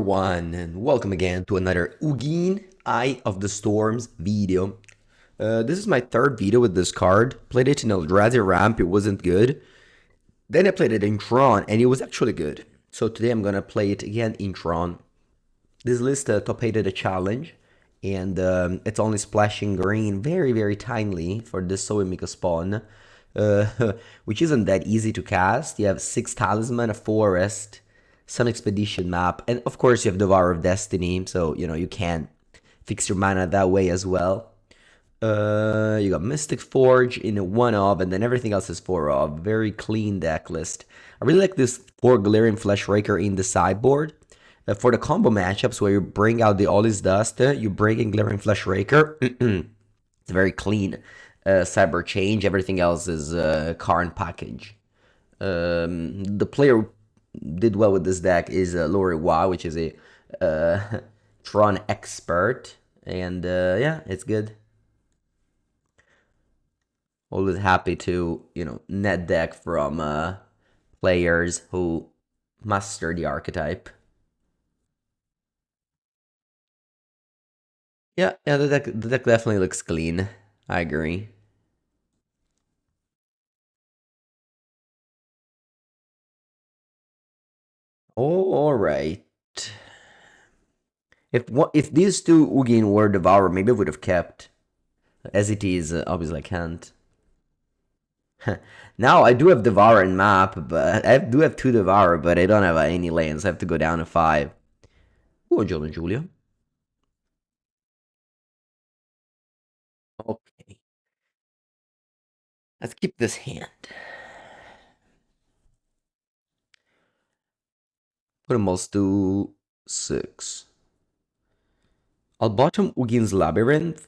everyone, and welcome again to another Ugin Eye of the Storms video. This is my third video with this card. Played it in Eldrazi ramp, it wasn't good. Then I played it in Tron, and it was actually good. So today I'm gonna play it again in Tron. This list top 8 a challenge, and it's only splashing green very tinily for this Soemika spawn, which isn't that easy to cast. You have 6 Talisman, a Forest, some Expedition map, and of course you have Devourer of Destiny, so you can fix your mana that way as well. You got Mystic Forge in a 1-of, and then everything else is 4-of. Very clean deck list. I really like this 4 Galarian Fleshraker in the sideboard. For the combo matchups where you bring out the Ollie's Dust, you bring in Galarian Fleshraker. It's very clean cyber change. Everything else is current package. The player who did well with this deck is Lori Wa, which is a Tron expert. And yeah, it's good. Always happy to, net deck from players who master the archetype. Yeah, the deck definitely looks clean. I agree. All right. If these two Ugin were Devourer, maybe I would have kept. As it is, obviously I can't. Now I do have Devourer in map, but I do have 2 Devourer, but I don't have any lands. I have to go down to 5. Buongiorno, Giulia. Okay. Let's keep this hand. Put them all to 6. I'll bottom Ugin's Labyrinth.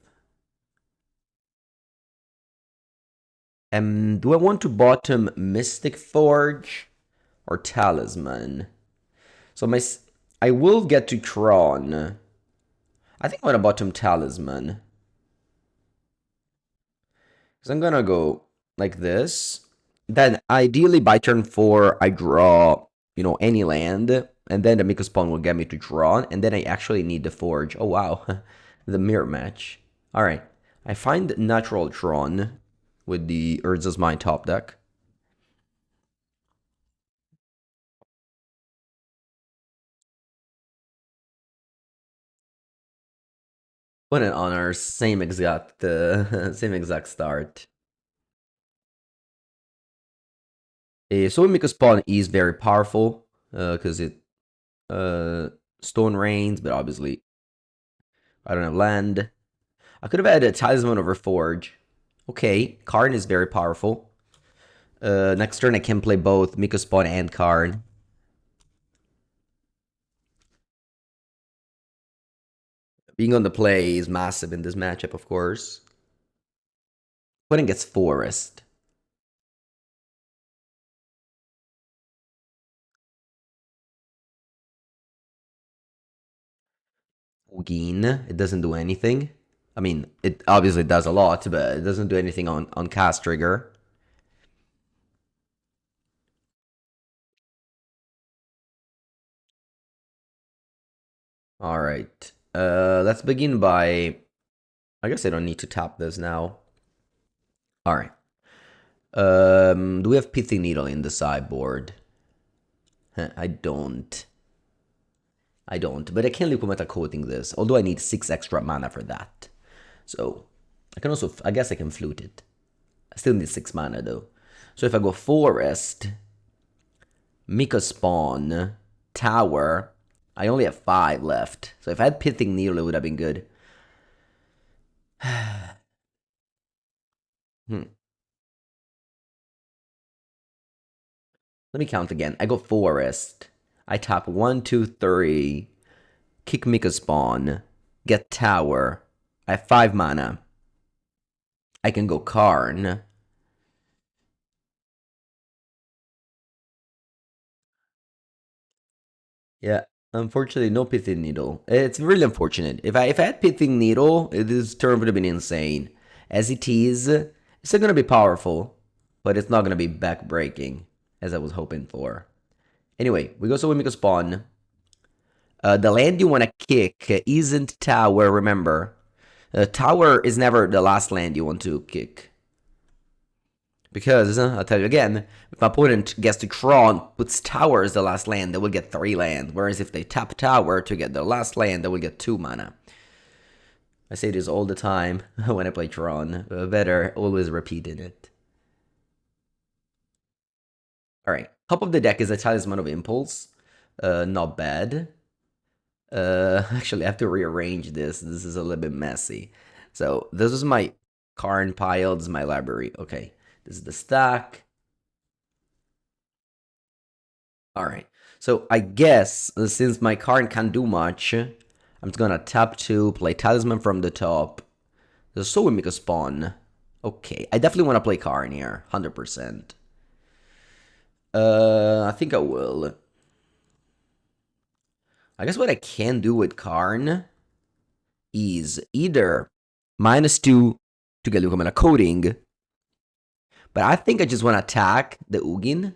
Do I want to bottom Mystic Forge or Talisman? So I will get to Tron. I think I'm gonna bottom Talisman. Because I'm gonna go like this. Then ideally by turn 4 I draw, any land. And then the Mika spawn will get me to Tron. And then I actually need the Forge. Oh wow. The mirror match. Alright. I find natural Tron with the Urza's Mind top deck. What an honor! Same exact, same exact start. So we make a spawn is very powerful because it stone rains, but obviously I don't have land. I could have had a Talisman over Forge. Okay, Karn is very powerful. Next turn I can play both Mika Spawn and Karn. Being on the play is massive in this matchup, of course. Opponent gets Forest. Ugin, it doesn't do anything. I mean, it obviously does a lot, but it doesn't do anything on cast trigger. All right. Let's begin by. I guess I don't need to tap this now. All right. Do we have Pithing Needle in the sideboard? I don't. But I can Liquid Meta Coating this, although I need 6 extra mana for that. So, I can also, I guess I can flute it. I still need 6 mana though. So if I go Forest, Mika Spawn, Tower, I only have 5 left. So if I had Pithing Needle, it would have been good. Let me count again. I go Forest. I tap 1, 2, 3. Kick Mika Spawn. Get Tower. I have 5 mana. I can go Karn. Yeah, unfortunately, no Pithing Needle. It's really unfortunate. If I had Pithing Needle, this turn would have been insane. As it is, it's still gonna be powerful, but it's not gonna be back-breaking, as I was hoping for. Anyway, we go so we make a spawn. The land you want to kick isn't tower, remember. Tower is never the last land you want to kick. Because, I'll tell you again, if my opponent gets to Tron, puts tower as the last land, they will get 3 land. Whereas if they tap tower to get the last land, they will get 2 mana. I say this all the time when I play Tron. Better always repeating it. Alright, top of the deck is a Talisman of Impulse. Not bad. Actually, I have to rearrange this. This is a little bit messy. So, this is my card pile. This is my library. Okay, this is the stack. Alright, so I guess since my card can't do much, I'm just gonna tap 2, play Talisman from the top. There's so we make a spawn. Okay, I definitely want to play Karn here, 100%. I think I will. I guess what I can do with Karn is either -2 to get Lucamana Coating, but I think I just want to attack the Ugin.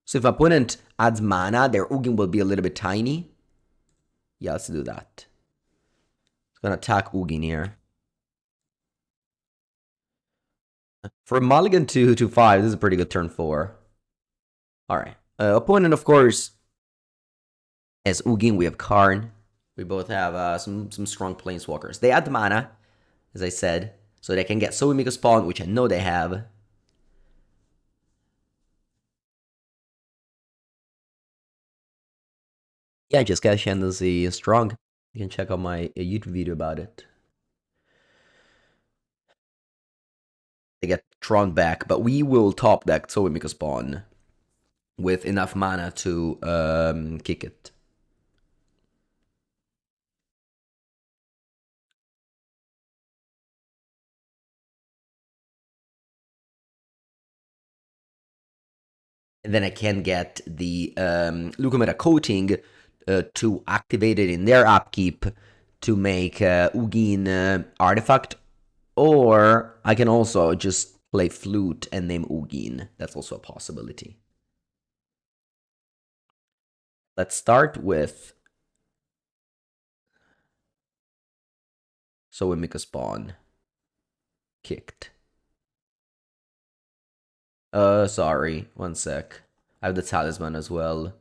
So if opponent adds mana, their Ugin will be a little bit tiny. Yeah, let's do that. It's gonna attack Ugin here. For Mulligan 2 to 5, this is a pretty good turn 4. Alright. Opponent, of course, as Ugin, we have Karn. We both have some strong planeswalkers. They add the mana, as I said, so they can get Soumika Spawn, which I know they have. Yeah, just Cash is strong. You can check out my YouTube video about it. They get Tron back, but we will top deck Soumika Spawn with enough mana to kick it. And then I can get the Lucameta Coating to activate it in their upkeep to make Ugin Artifact, or I can also just play Flute and name Ugin. That's also a possibility. Let's start with... So we make a spawn. Kicked. Sorry. One sec. I have the Talisman as well.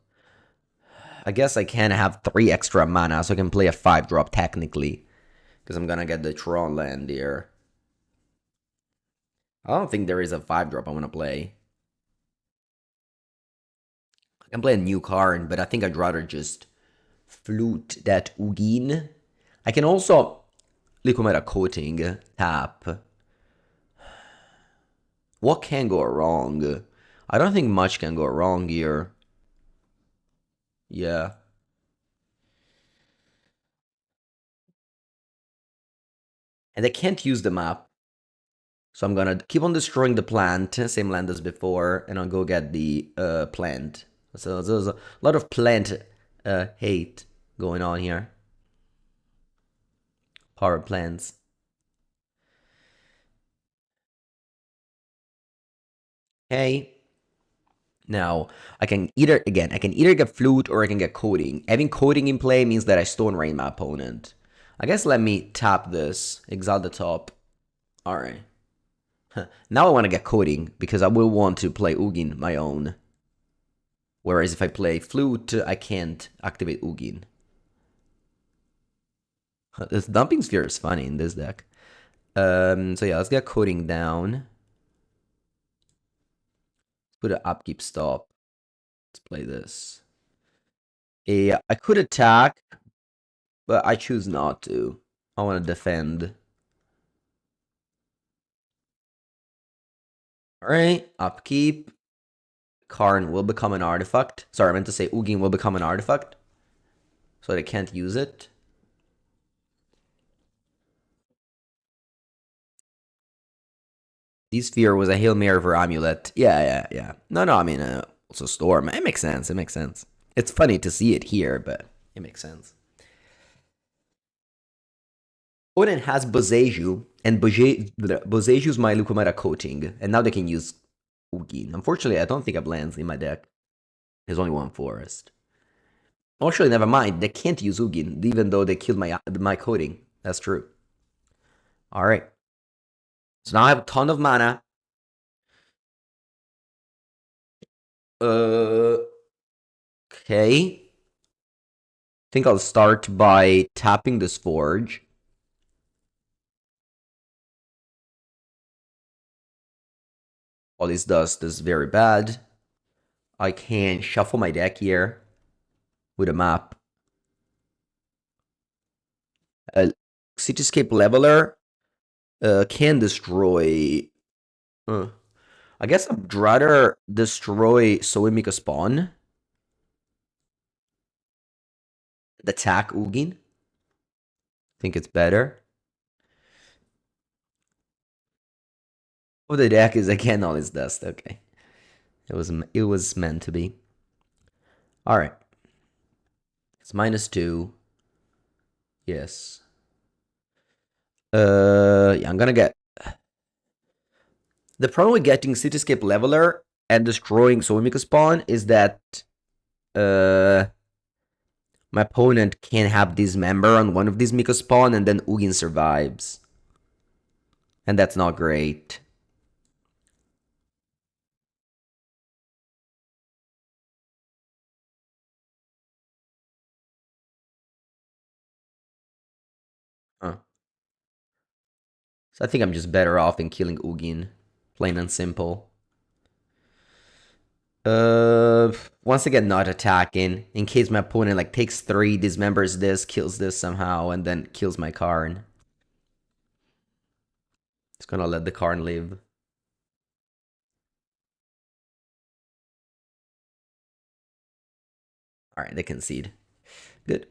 I guess I can have 3 extra mana, so I can play a 5-drop technically. Because I'm gonna get the Tron land here. I don't think there is a 5-drop I want to play. I can play a new card, but I think I'd rather just flute that Ugin. I can also Lucameta Coating, tap. What can go wrong? I don't think much can go wrong here. Yeah. And I can't use the map. So I'm gonna keep on destroying the plant, same land as before, and I'll go get the plant. So there's a lot of plant hate going on here. Power plants. Okay. Now, I can either get flute or I can get coding. Having coding in play means that I stone rain my opponent. I guess let me tap this, exile the top. Alright. Now I want to get coding because I will want to play Ugin my own. Whereas if I play flute, I can't activate Ugin. This dumping sphere is funny in this deck. So yeah, let's get coding down. Let's put an upkeep stop. Let's play this. Yeah, I could attack, but I choose not to. I want to defend. Alright, upkeep. Karn will become an artifact. Sorry, I meant to say Ugin will become an artifact. So they can't use it. D-Sphere was a Hail Mary for Amulet. Yeah. No, I mean, also Storm. It makes sense. It's funny to see it here, but it makes sense. Odin has Boseiju, and Boseiju's my Lucameta Coating, and now they can use Ugin. Unfortunately, I don't think I have lands in my deck. There's only one forest. Actually, never mind. They can't use Ugin, even though they killed my coding. That's true. All right. So now I have a ton of mana. Okay. Think I'll start by tapping this Forge. All this does is very bad. I can shuffle my deck here with a map. Cityscape Leveler can destroy. I guess I'd rather destroy so we make a spawn. Attack Ugin. Think it's better. Oh, the deck is again on its dust. Okay, it was meant to be. All right, it's -2. Yes. Yeah, I'm gonna get. The problem with getting Cityscape Leveler and destroying Soumika Spawn is that my opponent can have Dismember on one of these Mika Spawn and then Ugin survives. And that's not great. Huh. So I think I'm just better off in killing Ugin. Plain and simple. Once again, not attacking. In case my opponent like takes 3, dismembers this, kills this somehow, and then kills my Karn. It's gonna let the Karn live. Alright, they concede. Good.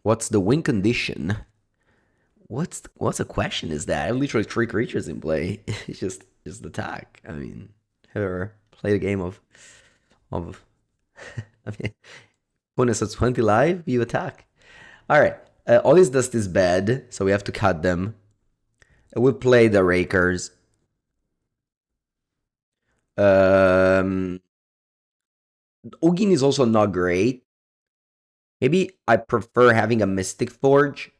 What's the win condition? What's a question is that? I have literally 3 creatures in play. It's just attack. I mean, have you ever played a game of I mean, when it's a 20 live, you attack. All right. All this dust is bad, so we have to cut them. We play the Rakers. Ugin is also not great. Maybe I prefer having a Mystic Forge.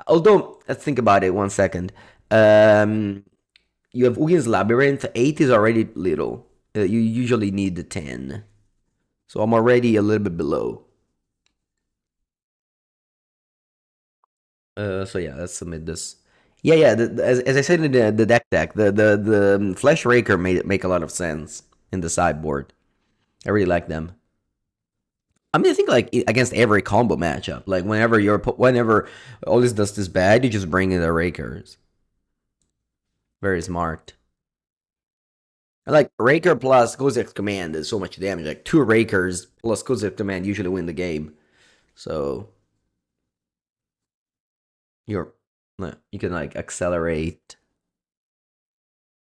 Although, let's think about it 1 second. You have Ugin's Labyrinth. 8 is already little. You usually need the 10. So I'm already a little bit below. So yeah, let's submit this. Yeah. As I said in the deck, the Flesh Raker make a lot of sense in the sideboard. I really like them. I mean, I think like against every combo matchup, like whenever all this dust is bad, you just bring in the Rakers. Very smart. And like Raker plus Kozak's Command is so much damage. Like 2 Rakers plus Kozak's Command usually win the game. So you can like accelerate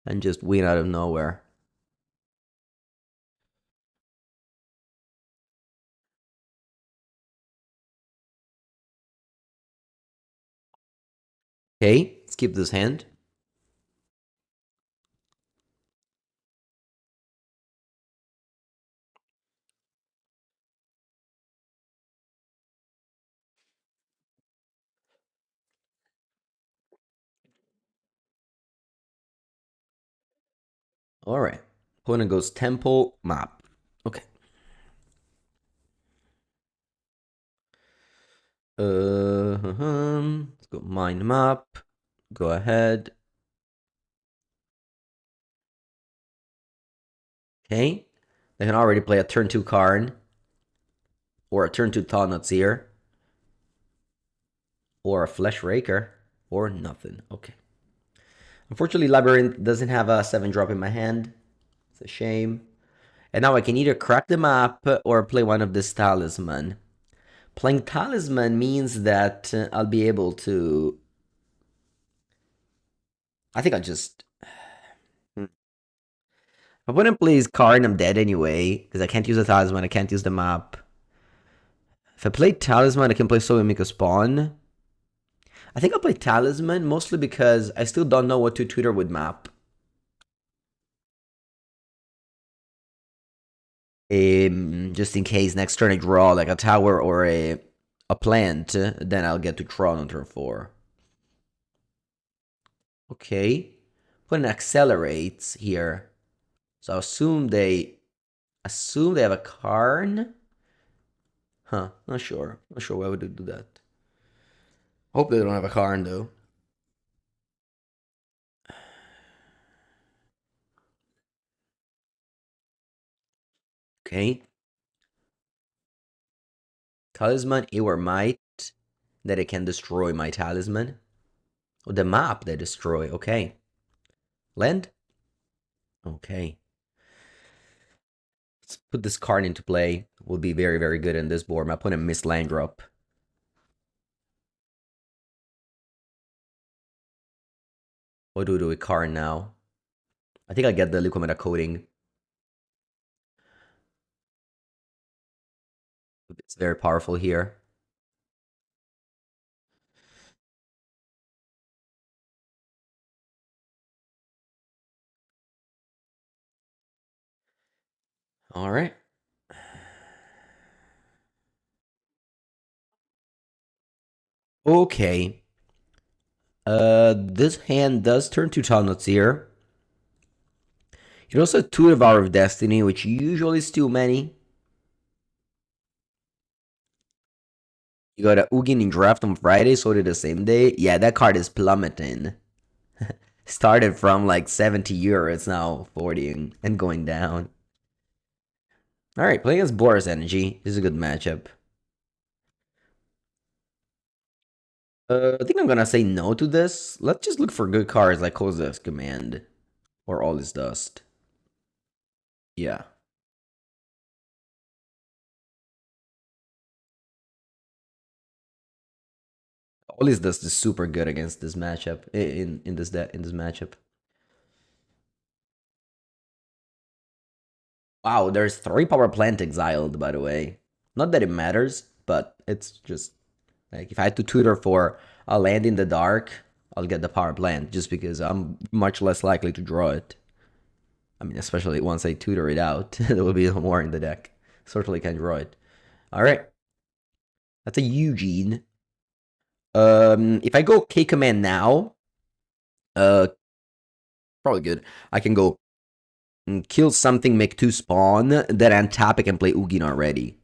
and just win out of nowhere. Okay, let's keep this hand. All right. Opponent goes Temple Map. Okay. Let's go Mind Map. Go ahead. Okay. They can already play a turn 2 Karn. Or a turn 2 Thanatzir. Or a Flesh Raker. Or nothing. Okay. Unfortunately, Labyrinth doesn't have a 7-drop in my hand. It's a shame. And now I can either crack the map or play one of this Talisman. Playing Talisman means that I'll be able to... I think I'll just... If opponent plays Karn, I'm dead anyway, because I can't use the Talisman, I can't use the map. If I play Talisman, I can play Soul and make a spawn. I think I'll play Talisman, mostly because I still don't know what to tutor with map. Just in case next turn I draw like a tower or a plant, then I'll get to Tron on turn 4. Okay. Put an accelerates here. So I assume they have a Karn. Huh, not sure. Not sure why would they do that. Hope they don't have a Karn though. Okay. Talisman, or might that it can destroy my talisman. Oh, the map they destroy. Okay. Land? Okay. Let's put this card into play. Will be very, very good in this board. My opponent missed land drop. What do we do with card now? I think I get the liquid meta coating. It's very powerful here. All right. Okay. This hand does turn to Tunnels here. It also has 2 Devour of Destiny, which usually is too many. You got a Ugin in draft on Friday, so did the same day. Yeah, that card is plummeting. Started from like 70 euro, it's now 40 and going down. Alright, playing against Boros Energy. This is a good matchup. I think I'm gonna say no to this. Let's just look for good cards like Kozak's Command or All Is Dust. Yeah. All Is Dust is super good against this matchup in this matchup. Wow, there's 3 power plant exiled, by the way. Not that it matters, but it's just like if I had to tutor for a land in the dark, I'll get the power plant just because I'm much less likely to draw it. I mean, especially once I tutor it out, there will be more in the deck. Certainly can draw it. All right, that's a Ugin. If I go K command now, uh, probably good. I can go kill something, make 2 spawn, then untap it and play Ugin already.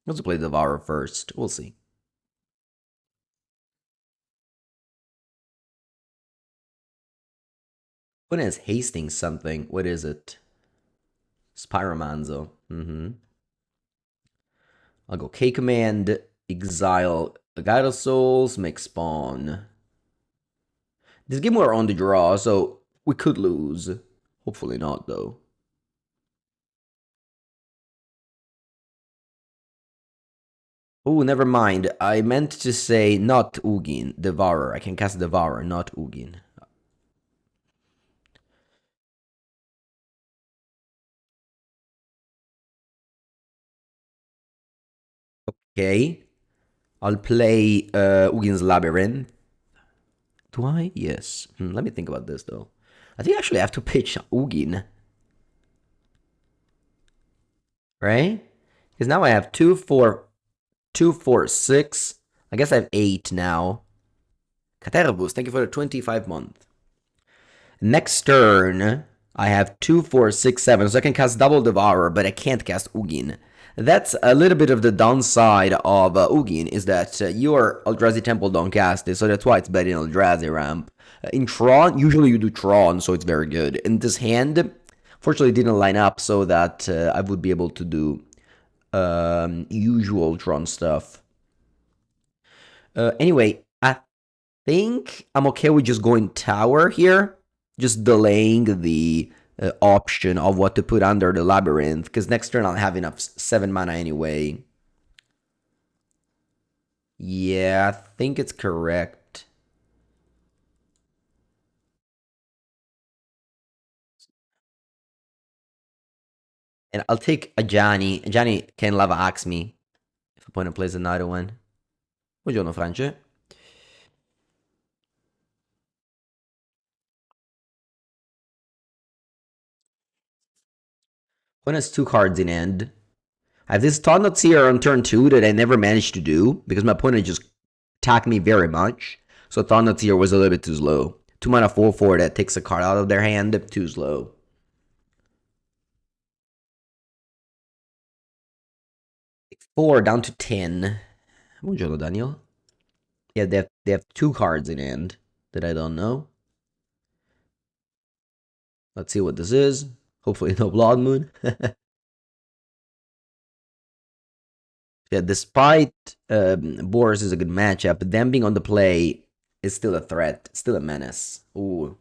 Let's play Devourer first. We'll see. What is hasting something? What is it? Spyromanzo. I'll go K command, exile the Guide of Souls, make spawn. This game we're on the draw, so we could lose. Hopefully not, though. Oh, never mind. I meant to say not Ugin, Devourer. I can cast Devourer, not Ugin. Okay. I'll play Ugin's Labyrinth. Do I? Yes. Let me think about this, though. I think actually I have to pitch Ugin. Right? Because now I have 2, 4, 2, 4, 6. I guess I have 8 now. Catervus, thank you for the 25 month. Next turn, I have 2, 4, 6, 7. So I can cast double Devourer, but I can't cast Ugin. That's a little bit of the downside of Ugin, is that your Eldrazi Temple don't cast it, so that's why it's better in Eldrazi ramp. In Tron, usually you do Tron, so it's very good. In this hand, fortunately it didn't line up so that I would be able to do usual Tron stuff. Anyway, I think I'm okay with just going tower here, just delaying the option of what to put under the labyrinth, because next turn I'll have enough 7 mana anyway. Yeah, I think it's correct. And I'll take a Johnny. Johnny can lava axe me if opponent plays another one. Buongiorno, France. One has two cards in hand. I have this Thought Seer on turn 2 that I never managed to do because my opponent just attacked me very much. So Thought Seer was a little bit too slow. 2 mana 4/4 that takes a card out of their hand, too slow. Four down to 10. Buongiorno, Daniel. Yeah, they have two cards in hand that I don't know. Let's see what this is. Hopefully no Blood Moon. Yeah, despite Boros is a good matchup, them being on the play is still a threat, still a menace. Ooh,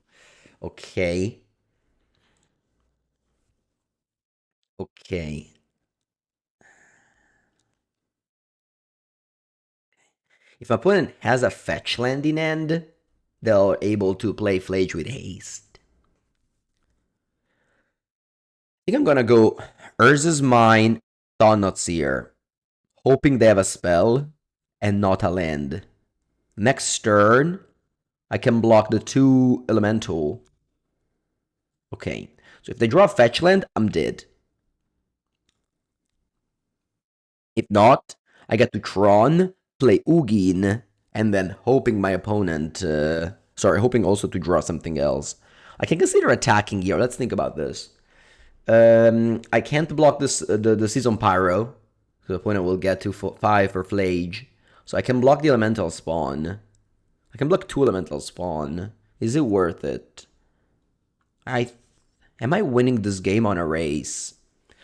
okay. Okay. If my opponent has a fetch land in hand, they're able to play Flage with haste. I think I'm gonna go Urza's Mine, Thought Seer, hoping they have a spell and not a land. Next turn, I can block the 2 elemental. Okay, so if they draw a fetch land, I'm dead. If not, I get to Tron, play Ugin, and then hoping my opponent, hoping also to draw something else. I can consider attacking here. Let's think about this. I can't block this the Season Pyro, so the opponent will get to 5 for Flage. So I can block the Elemental Spawn. I can block 2 Elemental Spawn. Is it worth it? Am I winning this game on a race?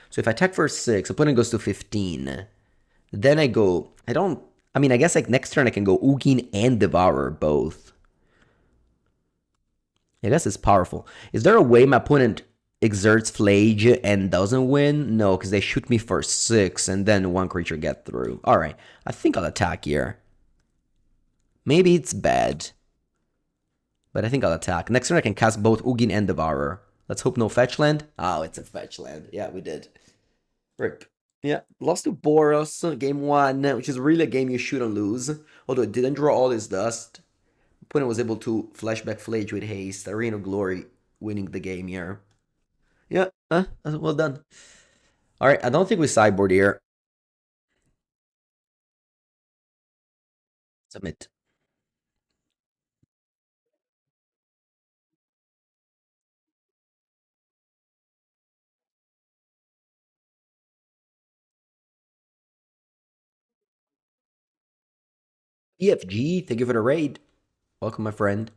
So if I attack for 6, opponent goes to 15. Then I go, I guess like next turn I can go Ugin and Devourer both. I guess it's powerful. Is there a way my opponent exerts Flage and doesn't win? No, because they shoot me for 6 and then one creature get through. Alright, I think I'll attack here. Maybe it's bad. But I think I'll attack. Next turn I can cast both Ugin and Devourer. Let's hope no fetch land. Oh, it's a fetch land. Yeah, we did. Rip. Yeah, lost to Boros, game 1, which is really a game you shouldn't lose. Although it didn't draw all his dust. Opponent was able to flashback Flage with haste. A Reign of Glory winning the game here. Yeah, well done. Alright, I don't think we sideboard here. Submit. EFG, thank you for the raid. Welcome, my friend.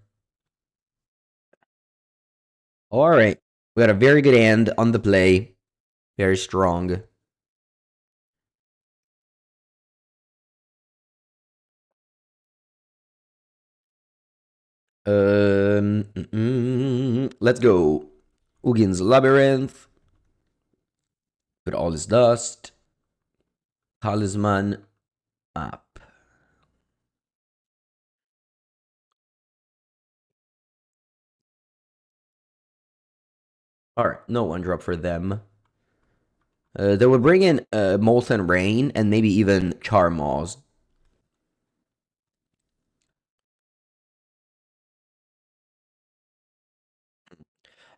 Alright, we got a very good hand on the play. Very strong. Let's go. Ugin's Labyrinth. With all his dust. Talisman up. Alright, no one drop for them. They will bring in Molten Rain and maybe even Charmaws.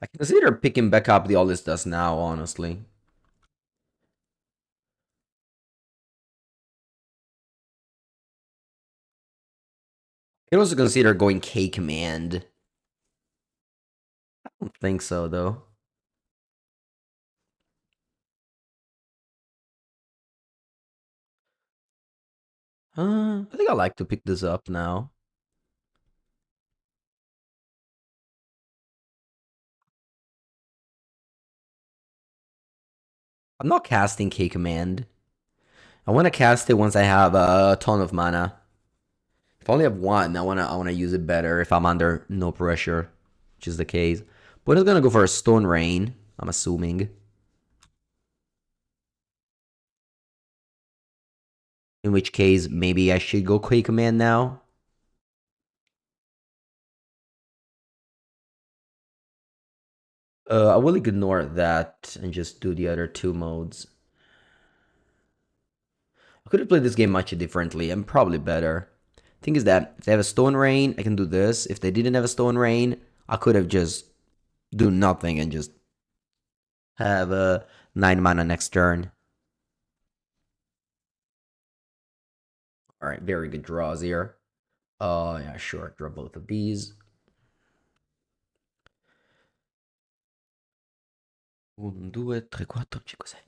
I consider picking back up the All This Dust now, honestly. I can also consider going K Command. I don't think so, though. I think I like to pick this up now. I'm not casting K Command. I want to cast it once I have a ton of mana. If I only have one, I wanna use it better if I'm under no pressure, which is the case. But it's gonna go for a Stone Rain, I'm assuming. In which case, maybe I should go Quake Command now. I will ignore that and just do the other 2 modes. I could have played this game much differently. I'm probably better. Thing is that if they have a Stone Rain, I can do this. If they didn't have a Stone Rain, I could have just do nothing and just Have a 9 mana next turn. All right, very good draws here. Oh, yeah, sure. Draw both of these. 1, 2, 3, 4, 5, 6. I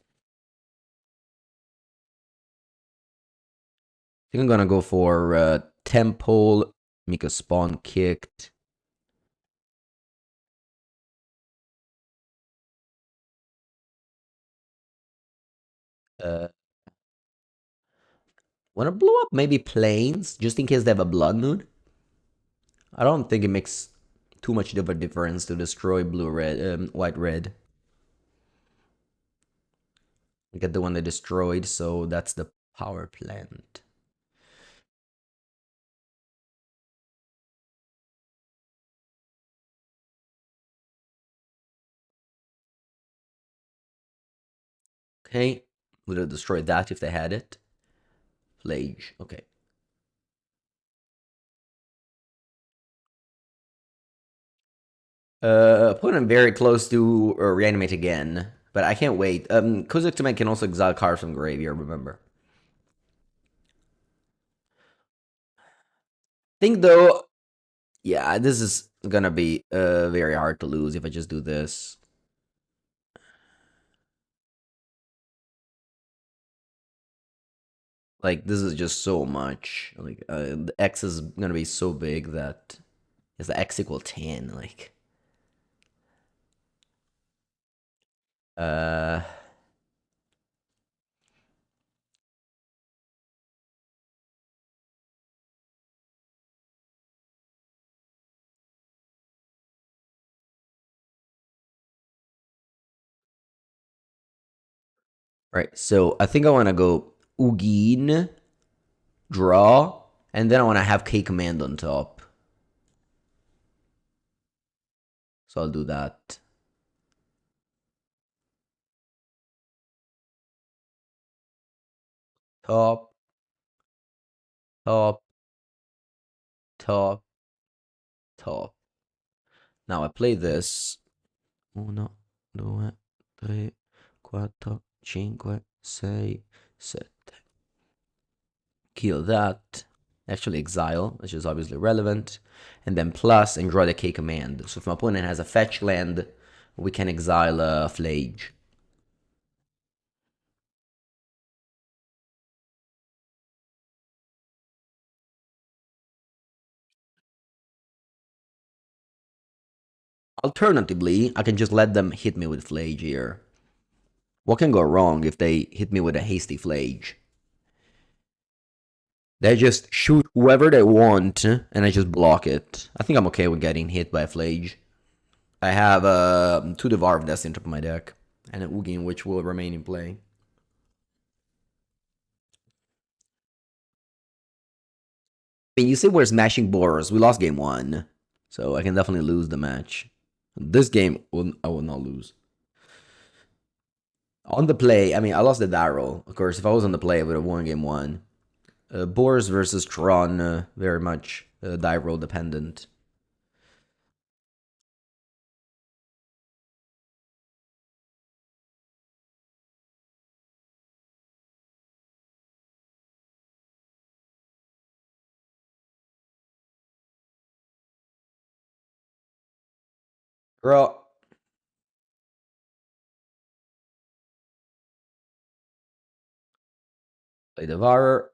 think I'm gonna go for Temple, make a spawn kicked. Uh, wanna blow up maybe planes, just in case they have a blood moon. I don't think it makes too much of a difference to destroy blue red, white red. We get the one they destroyed, so that's the power plant. Okay, would have destroyed that if they had it. Flage, okay. Put him very close to reanimate again, but I can't wait. Kuzuk can also exile cards from graveyard, remember. Think though, yeah, this is gonna be very hard to lose if I just do this. Like, this is just so much. Like, the X is gonna be so big that is the X equal 10, like. Uh, right, so I think I wanna go Ugin, draw, and then I wanna have K command on top. So I'll do that. Top, top, top, top. Now I play this. 1, 2, 3, 4, 5, 6, 7. Kill that. Actually exile, which is obviously relevant. And then plus and draw the K command. So if my opponent has a fetch land, we can exile a Flage. Alternatively, I can just let them hit me with Flage here. What can go wrong if they hit me with a hasty Flage? They just shoot whoever they want, and I just block it. I think I'm okay with getting hit by a Flage. I have 2 Devour of Destiny on top of my deck, and an Ugin which will remain in play. I mean, you say we're smashing Boros. We lost game 1, so I can definitely lose the match. This game, I will not lose. On the play, I mean, I lost the Darrow. Of course, if I was on the play, I would have won game 1. Boros versus Tron, very much die roll dependent. Girl, play Devourer.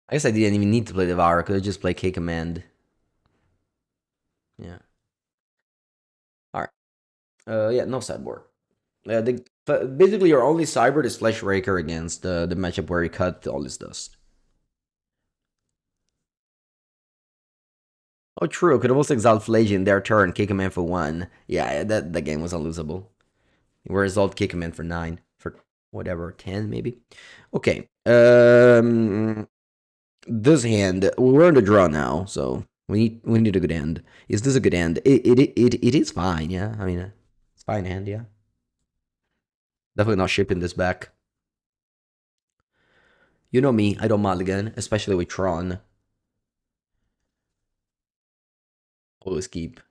I guess I didn't even need to play Devourer. I could have just played K Command. Yeah. Alright. Yeah, no sideboard. Basically, your only sideboard is Flesh Raker against the matchup where you cut all this dust. Oh, true. Could have also exiled Flage in their turn, kick him in for 1. Yeah, that game was unlosable. Whereas I'll kick him in for 9. For whatever, 10 maybe? Okay. This hand, we're in the draw now, so we need a good hand. Is this a good hand? It is fine, yeah. I mean, it's fine hand, yeah. Definitely not shipping this back. You know me, I don't mulligan, especially with Tron. Always keep.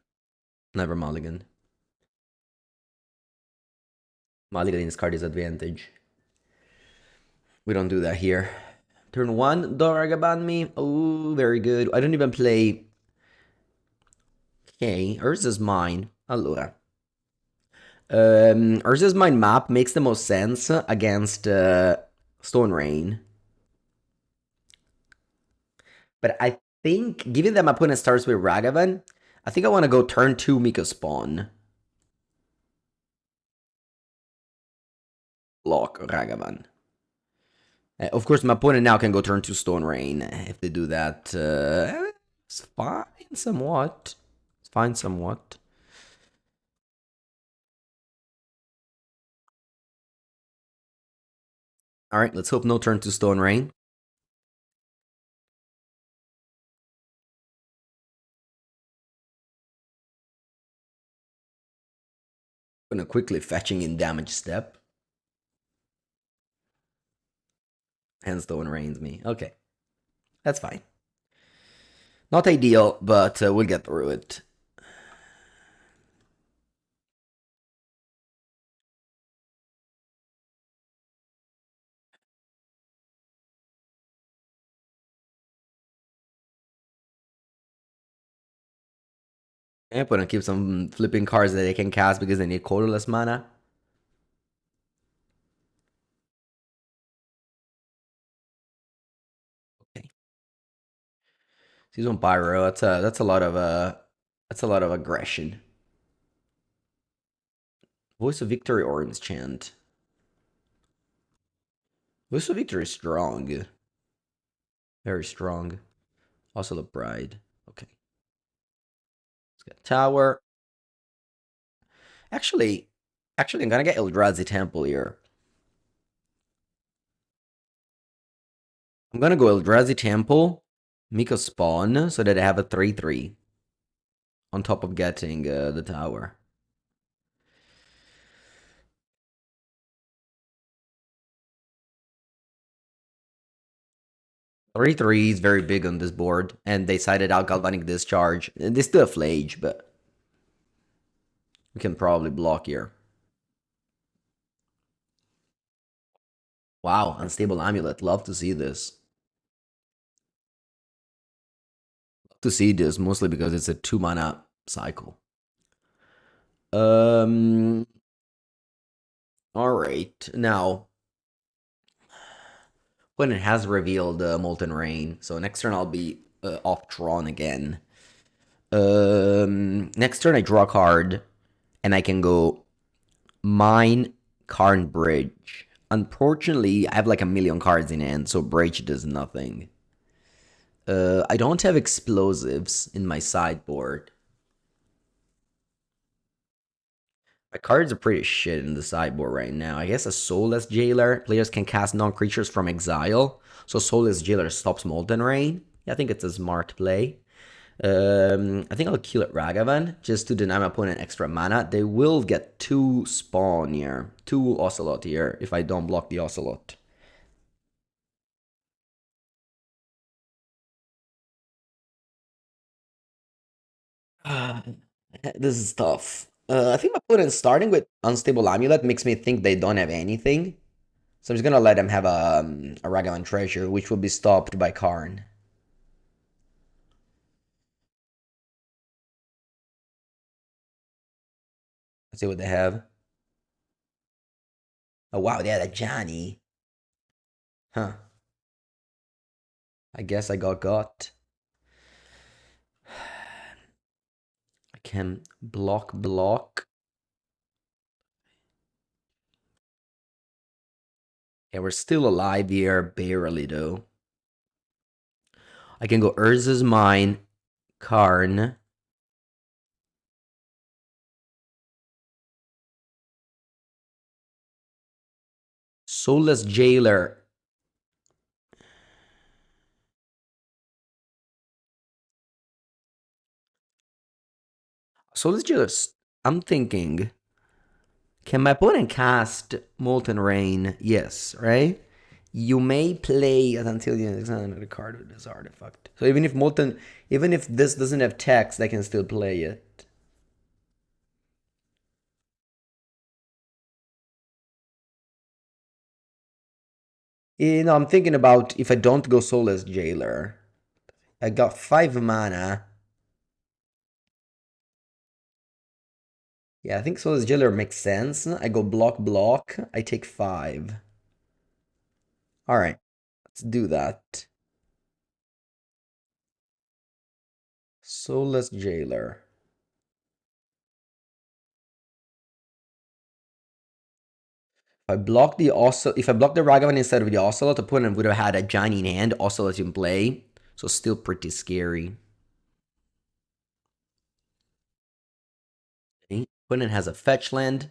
Never mulligan. Mulligan is card disadvantage. We don't do that here. Turn 1, Doraga ban me. Oh, very good. I don't even play. Okay, Urza's mine. Allora. Urza's mine map makes the most sense against Stone Rain. But I think, given that my opponent starts with Ragavan, I think I want to go turn 2 Mika Spawn. Block Ragavan. Of course, my opponent now can go turn 2 Stone Rain. If they do that, it's fine somewhat. It's fine somewhat. Alright, let's hope no turn 2 Stone Rain. Gonna quickly fetching in damage step. And Stone Rains me. Okay. That's fine. Not ideal, but we'll get through it. I'm gonna keep some flipping cards that they can cast because they need colorless mana. Okay. Season Pyro, that's a lot of aggression. Voice of Victory Orange Chant. Voice of Victory is strong. Very strong. Also the Bride. Okay. Let's get Tower. Actually, I'm gonna get Eldrazi Temple here. I'm gonna go Eldrazi Temple, Miko Spawn, so that I have a 3/3 on top of getting the tower. Three three is very big on this board, and they cited out Galvanic Discharge. And they still have Flage, but we can probably block here. Wow, Unstable Amulet. Love to see this. Love to see this, mostly because it's a 2 mana cycle. Alright, now when it has revealed Molten Rain, so next turn I'll be off Tron again. Next turn I draw a card, and I can go mine Karn Bridge. Unfortunately, I have like a million cards in hand, so Bridge does nothing. I don't have explosives in my sideboard. My cards are pretty shit in the sideboard right now. I guess a Soulless Jailer. Players can cast non-creatures from exile. So Soulless Jailer stops Molten Rain. Yeah, I think it's a smart play. I think I'll kill it Ragavan just to deny my opponent extra mana. They will get 2 spawn here. 2 Ocelot here if I don't block the Ocelot. This is tough. I think my opponent starting with Unstable Amulet makes me think they don't have anything. So I'm just gonna let them have a Ragavan Treasure, which will be stopped by Karn. Let's see what they have. Oh wow, they had a Johnny. Huh. I guess I got. I can block. And we're still alive here, barely though. I can go Urza's Mine, Karn. Soulless Jailer. Soulless Jailer, I'm thinking, can my opponent cast Molten Rain? Yes, right? You may play it until you examine the card with this artifact. So even if this doesn't have text, I can still play it. No, I'm thinking about if I don't go Soulless Jailer. I got 5 mana. Yeah, I think Soulless Jailer makes sense. I go block, block. I take 5. Alright, let's do that. Soulless Jailer. If I block the Ragavan instead of the Ocelot, opponent would have had a Johnny in hand, Ocelot in play. So still pretty scary. Okay. Opponent has a fetch land.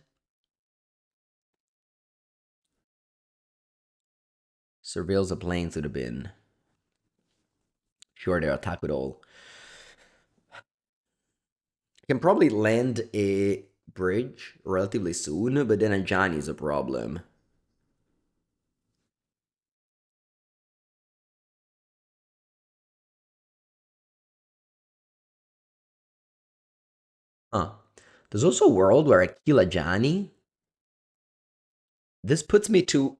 Surveils the plane to the bin. Sure, they attack with all. I can probably land a bridge relatively soon, but then a Johnny is a problem. Huh. There's also a world where I kill a Johnny. This puts me to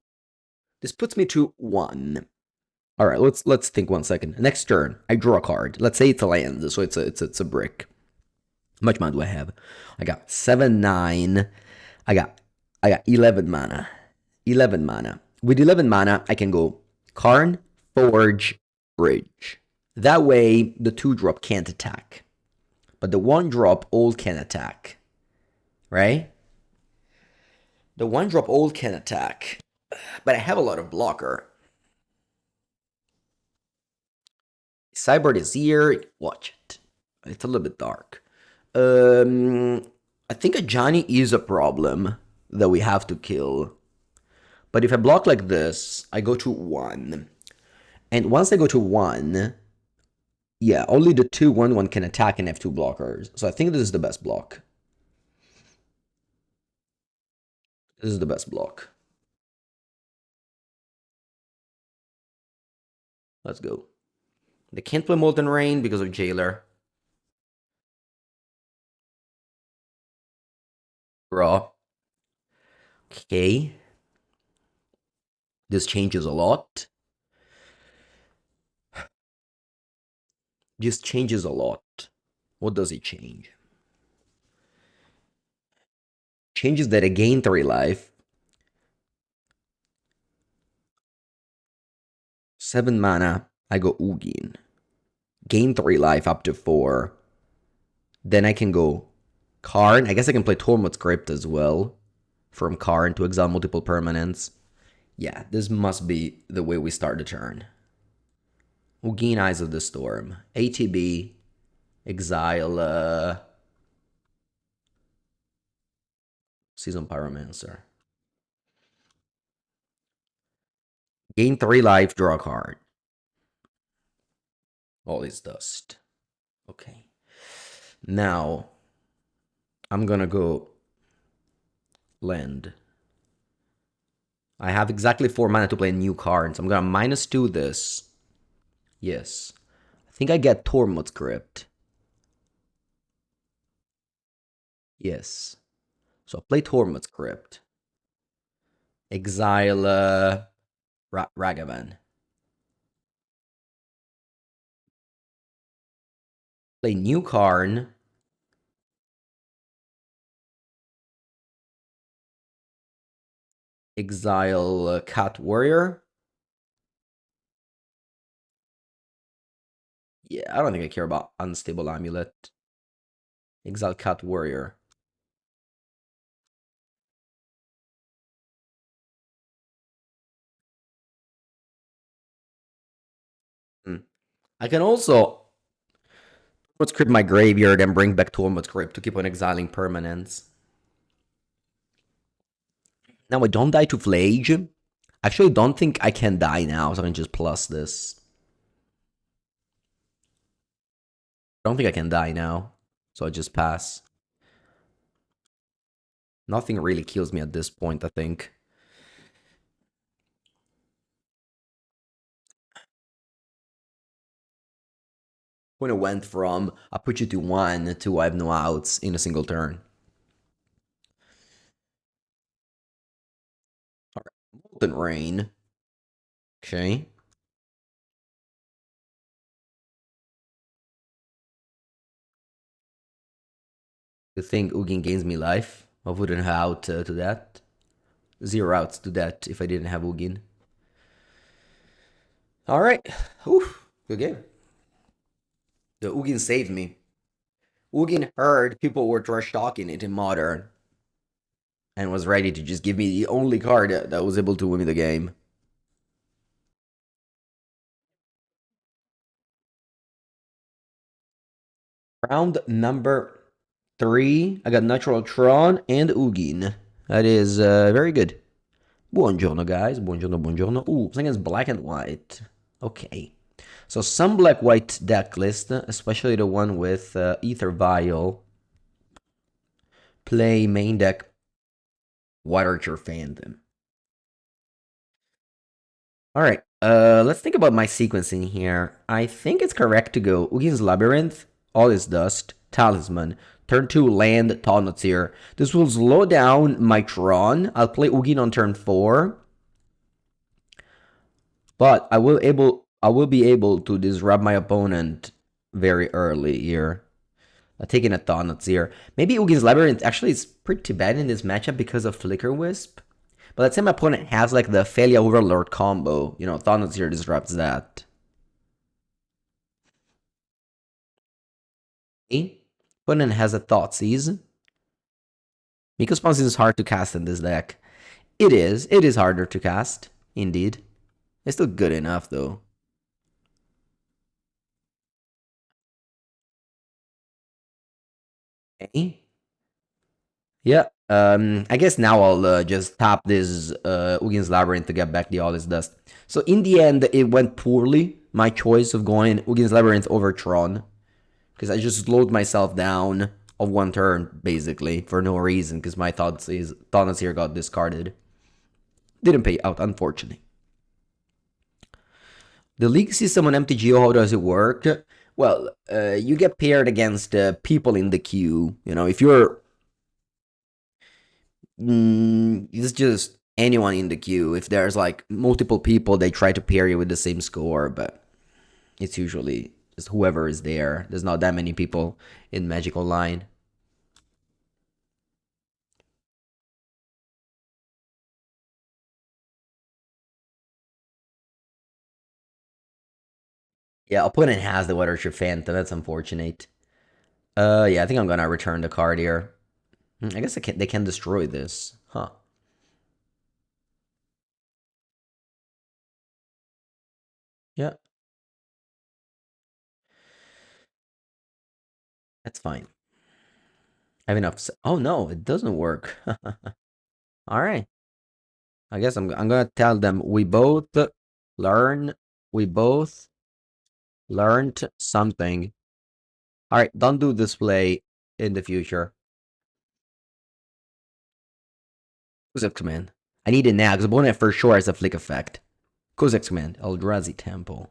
this puts me to 1. All right, let's think 1 second. Next turn, I draw a card. Let's say it's a land, so it's a brick. How much mana do I have? I got 7, 9. I got I got 11 mana. 11 mana. With 11 mana, I can go Karn, Forge, Bridge. That way, the 2-drop can't attack. But the 1-drop all can attack. Right? The 1-drop all can attack. But I have a lot of blocker. Cyborg is here. Watch it. It's a little bit dark. I think a Johnny is a problem that we have to kill. But if I block like this, I go to 1. And once I go to 1, yeah, only the 2/1/1 can attack and have 2 blockers. So I think this is the best block. This is the best block. Let's go. They can't play Molten Rain because of Jailer. Raw. Okay. This changes a lot. This changes a lot. What does it change? Changes that I gain 3 life. 7 mana, I go Ugin. Gain 3 life up to 4. Then I can go Karn. I guess I can play Tormod's Crypt as well. From Karn to exile multiple permanents. Yeah, this must be the way we start the turn. Ugin, Eyes of the Storm. ATB. Exile, Season Pyromancer. Gain 3 life, draw a card. All is dust. Okay. Now, I'm gonna go land. I have exactly 4 mana to play a new card, so I'm gonna -2 this. Yes. I think I get Tormod's Crypt. Yes. So I play Tormod's Crypt. Exile Ragavan. Play new Karn. Exile Cat Warrior. Yeah, I don't think I care about Unstable Amulet. Exile Cat Warrior. Hmm. I can also Tormod's Crypt my graveyard and bring back Tormod's Crypt to keep on exiling permanents. Now I don't die to Flage. Actually, don't think I can die now, so I can just plus this. I don't think I can die now, so I just pass. Nothing really kills me at this point, I think. When it went from I put you to 1 to I have no outs in a single turn. Alright, Molten Rain. Okay. You think Ugin gains me life? I wouldn't have out to that. Zero outs to that if I didn't have Ugin. Alright. Oof. Good game. The Ugin saved me. Ugin heard people were trash talking it in modern and was ready to just give me the only card that was able to win me the game. Round number 3. I got natural Tron and Ugin. That is very good. Buongiorno, guys. Buongiorno, buongiorno. Ooh, playing against black and white. Okay. So some black-white deck list, especially the one with Ether Vial, play main deck White Archer Phantom. All right, let's think about my sequencing here. I think it's correct to go Ugin's Labyrinth, All Is Dust, Talisman, turn 2 land, Tonnotzir. This will slow down my Tron. I'll play Ugin on turn 4, but I will be able to disrupt my opponent very early here. Taking a Tonnotzir. Maybe Ugin's Labyrinth actually is pretty bad in this matchup because of Flicker Wisp. But let's say my opponent has like the Failure Overlord combo. You know, Tonnotzir disrupts that. Okay. Opponent has a Thoughtseize. Miko's Ponzi is hard to cast in this deck. It is. It is harder to cast, indeed. It's still good enough though. Okay. Yeah. I guess now I'll just tap this Ugin's Labyrinth to get back the All Is Dust. So in the end, it went poorly. My choice of going Ugin's Labyrinth over Tron. Because I just slowed myself down of one turn, basically, for no reason, because my thoughts here got discarded. Didn't pay out, unfortunately. The league system on MTGO, how does it work? Well, you get paired against people in the queue. You know, if you're it's just anyone in the queue. If there's like multiple people, they try to pair you with the same score, but it's usually just whoever is there. There's not that many people in Magic Online. Yeah, opponent has the Watership Phantom. That's unfortunate. Yeah, I think I'm gonna return the card here. I guess they can destroy this. Huh. Yeah, that's fine. I have enough. Oh no, it doesn't work. All right. I guess I'm gonna tell them learn. We both learned something. All right, don't do display in the future. Kozak command. I need it now because opponent for sure has a flick effect. Kozak's command. Eldrazi Temple.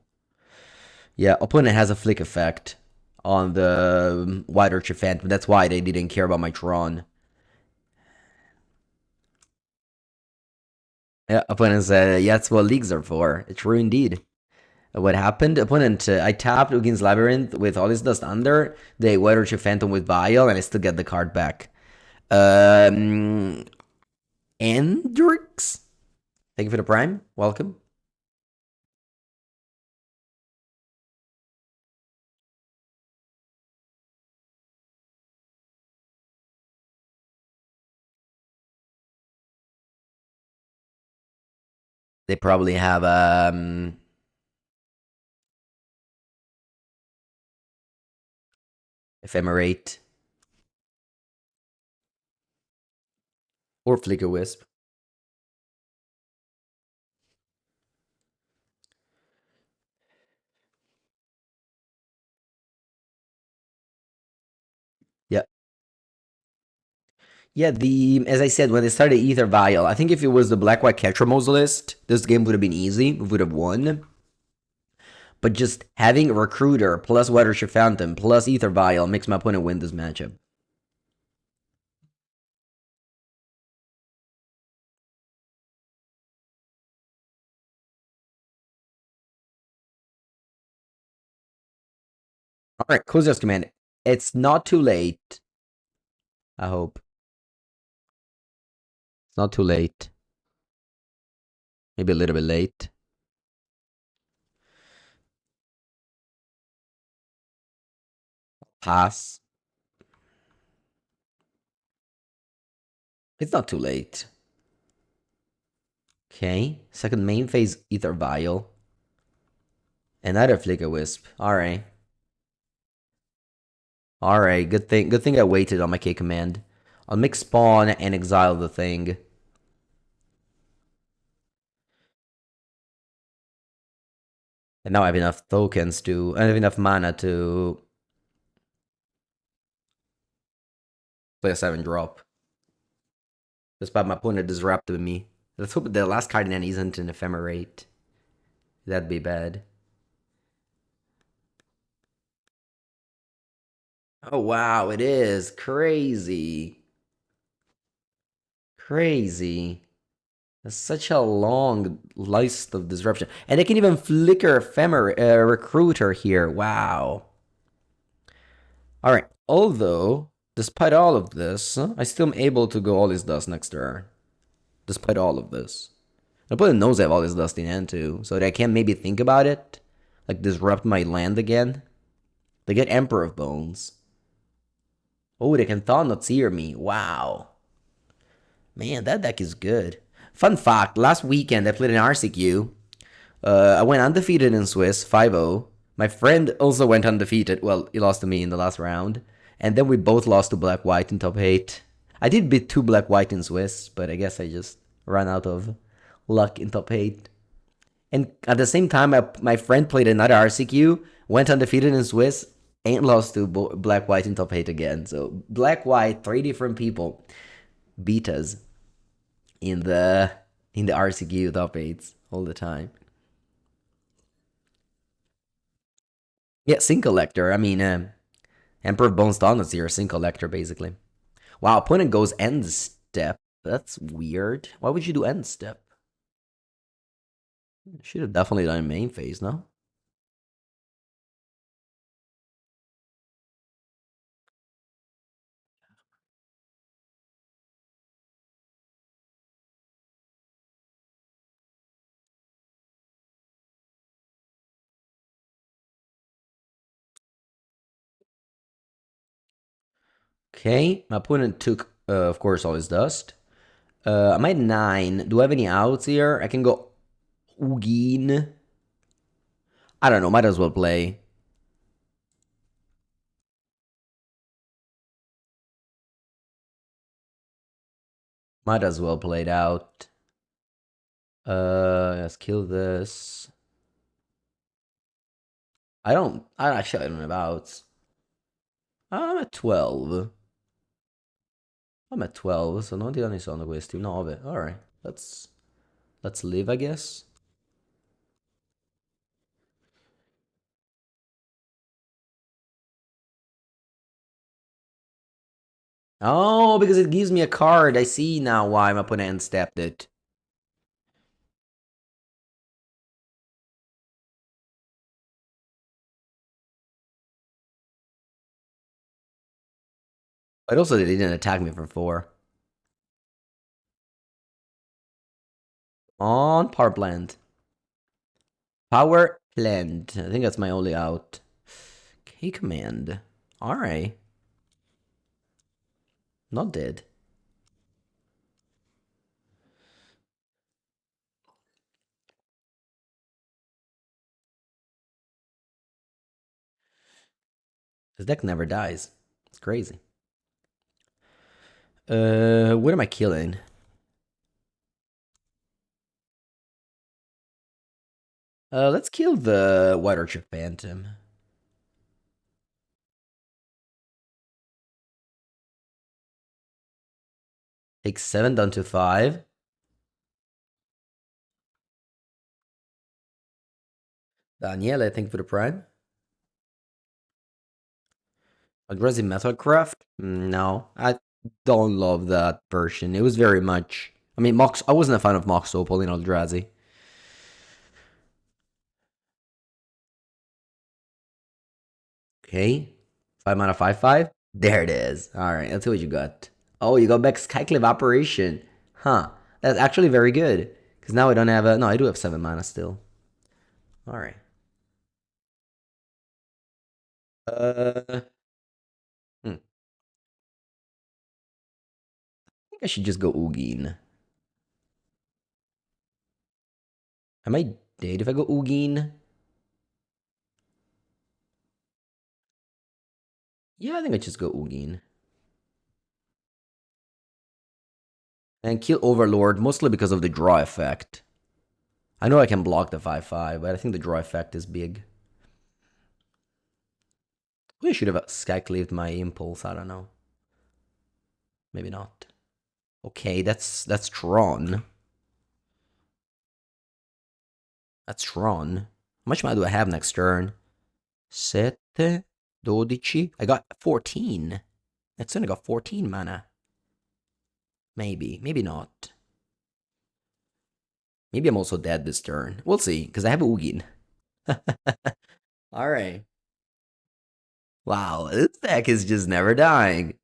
Yeah, opponent has a flick effect on the White Archer Phantom. That's why they didn't care about my Tron. Yeah, opponent said, yeah, that's what leagues are for. True indeed. What happened? Opponent, I tapped Ugin's Labyrinth with All This Dust under, they White Archer Phantom with Vial, and I still get the card back. Andrix? Thank you for the Prime. Welcome. They probably have Ephemerate or Flicker Wisp. Yeah. Yeah, the as I said, when they started Ether Vial, I think if it was the Black White Ketramos list, this game would have been easy. We would have won. But just having Recruiter plus Watership Phantom plus Ether Vial makes my opponent win this matchup. Alright, Kuzia's command. It's not too late. I hope. It's not too late. Maybe a little bit late. Pass. It's not too late. Okay. Second main phase, Ether Vial. Another Flicker Wisp. Alright. Alright, good thing I waited on my K command. I'll make spawn and exile the thing. And now I have enough tokens to I have enough mana to play a 7-drop. Despite my opponent disrupted me. Let's hope the last card then isn't an ephemerate. That'd be bad. Oh wow, it is. Crazy. Crazy. That's such a long list of disruption. And they can even flicker recruiter here. Wow. Alright. Although, despite all of this, I still am able to go all his dust next turn. Despite all of this. My opponent knows I have all his dust in hand too, so that I can maybe think about it. Like disrupt my land again. They get Emperor of Bones. Oh, they can Thought Not Seer me. Wow. Man, that deck is good. Fun fact, last weekend I played an RCQ. I went undefeated in Swiss, 5-0. My friend also went undefeated. Well, he lost to me in the last round. And then we both lost to Black-White in top 8. I did beat 2 Black-White in Swiss, but I guess I just ran out of luck in top 8. And at the same time, my friend played another RCQ, went undefeated in Swiss, and lost to Black-White in top 8 again. So Black-White, 3 different people beat us in the RCQ top 8s all the time. Yeah, Sync Collector. I mean, Emperor of Bones Donuts here, Sync Collector, basically. Wow, opponent goes End Step. That's weird. Why would you do End Step? Should have definitely done main phase, no? Okay, my opponent took, of course, all his dust. I'm at 9. Do I have any outs here? I can go Ugin. I don't know, might as well play. Might as well play it out. Let's kill this. I actually I don't have outs. I'm at 12. I'm at 12, so non ne sono questi. 9. Alright, let's live, I guess. Oh, because it gives me a card. I see now why my opponent stepped it. But also they didn't attack me for 4. On power plant. Power plant. I think that's my only out. K command. Alright. Not dead. This deck never dies. It's crazy. What am I killing? Let's kill the White Archer Phantom. Take 7 down to 5. Danielle, I think for the prime. Aggressive Metalcraft? No, I don't love that version. It was very much. I mean, Mox. I wasn't a fan of Mox Opal in Eldrazi. Okay. 5 mana 5/5. There it is. Alright, let's see what you got. Oh, you got back Skyclave Operation. Huh. That's actually very good. Because now I don't have a. No, I do have 7 mana still. Alright. I think I should just go Ugin. Am I dead if I go Ugin? Yeah, I think I just go Ugin. And kill Overlord, mostly because of the draw effect. I know I can block the 5/5, but I think the draw effect is big. I should have Skyclaved my Impulse, I don't know. Maybe not. Okay, that's Tron. That's Tron. How much mana do I have next turn? 7, 12. I got 14. Next turn I got 14 mana. Maybe, maybe not. Maybe I'm also dead this turn. We'll see, because I have Ugin. Alright. Wow, this deck is just never dying.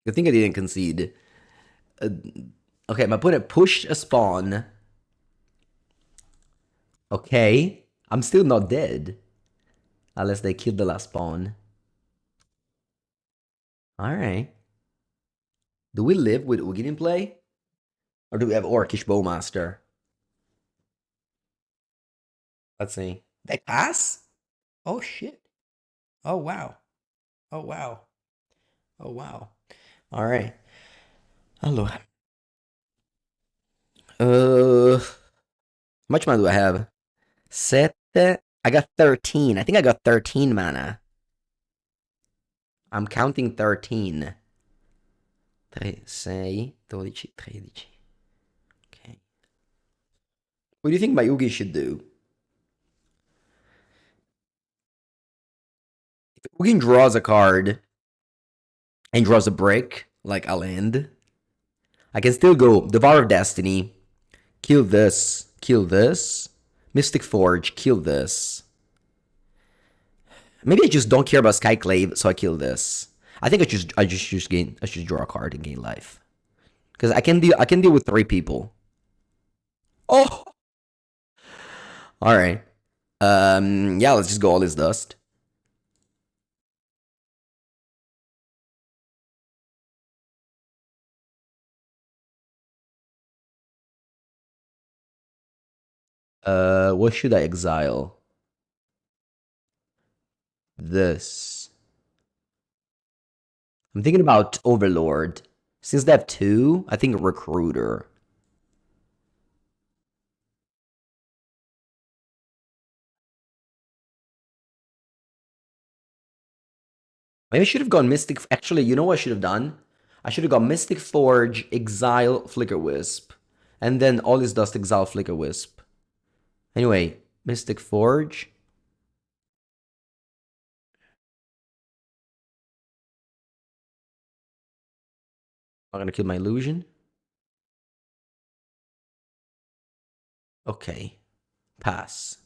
Good thing I didn't concede. Okay, my opponent pushed a spawn. Okay, I'm still not dead. Unless they killed the last spawn. Alright. Do we live with Ugin in play? Or do we have Orcish Bowmaster? Let's see. They pass? Oh shit. Oh wow. Oh wow. Oh wow. Alright. Hello. How much mana do I have? Sete. I got 13. I think I got 13 mana. I'm counting 13. 3, 6, 12, 13. Okay. What do you think my Ugin should do? If Ugin draws a card and draws a brick, like a land, I can still go Devour of Destiny, kill this, Mystic Forge, kill this. Maybe I just don't care about Skyclave, so I kill this. I think I should draw a card and gain life. Because I can deal with 3 people. Oh! Alright. Yeah, let's just go all this dust. What should I exile? This. I'm thinking about Overlord. Since they have 2, I think Recruiter. Maybe I should have gone Mystic. Actually, you know what I should have done? I should have gone Mystic Forge, Exile, Flicker Wisp. And then all this dust, Exile, Flicker Wisp. Anyway, Mystic Forge. I'm gonna kill my illusion. Okay. Pass.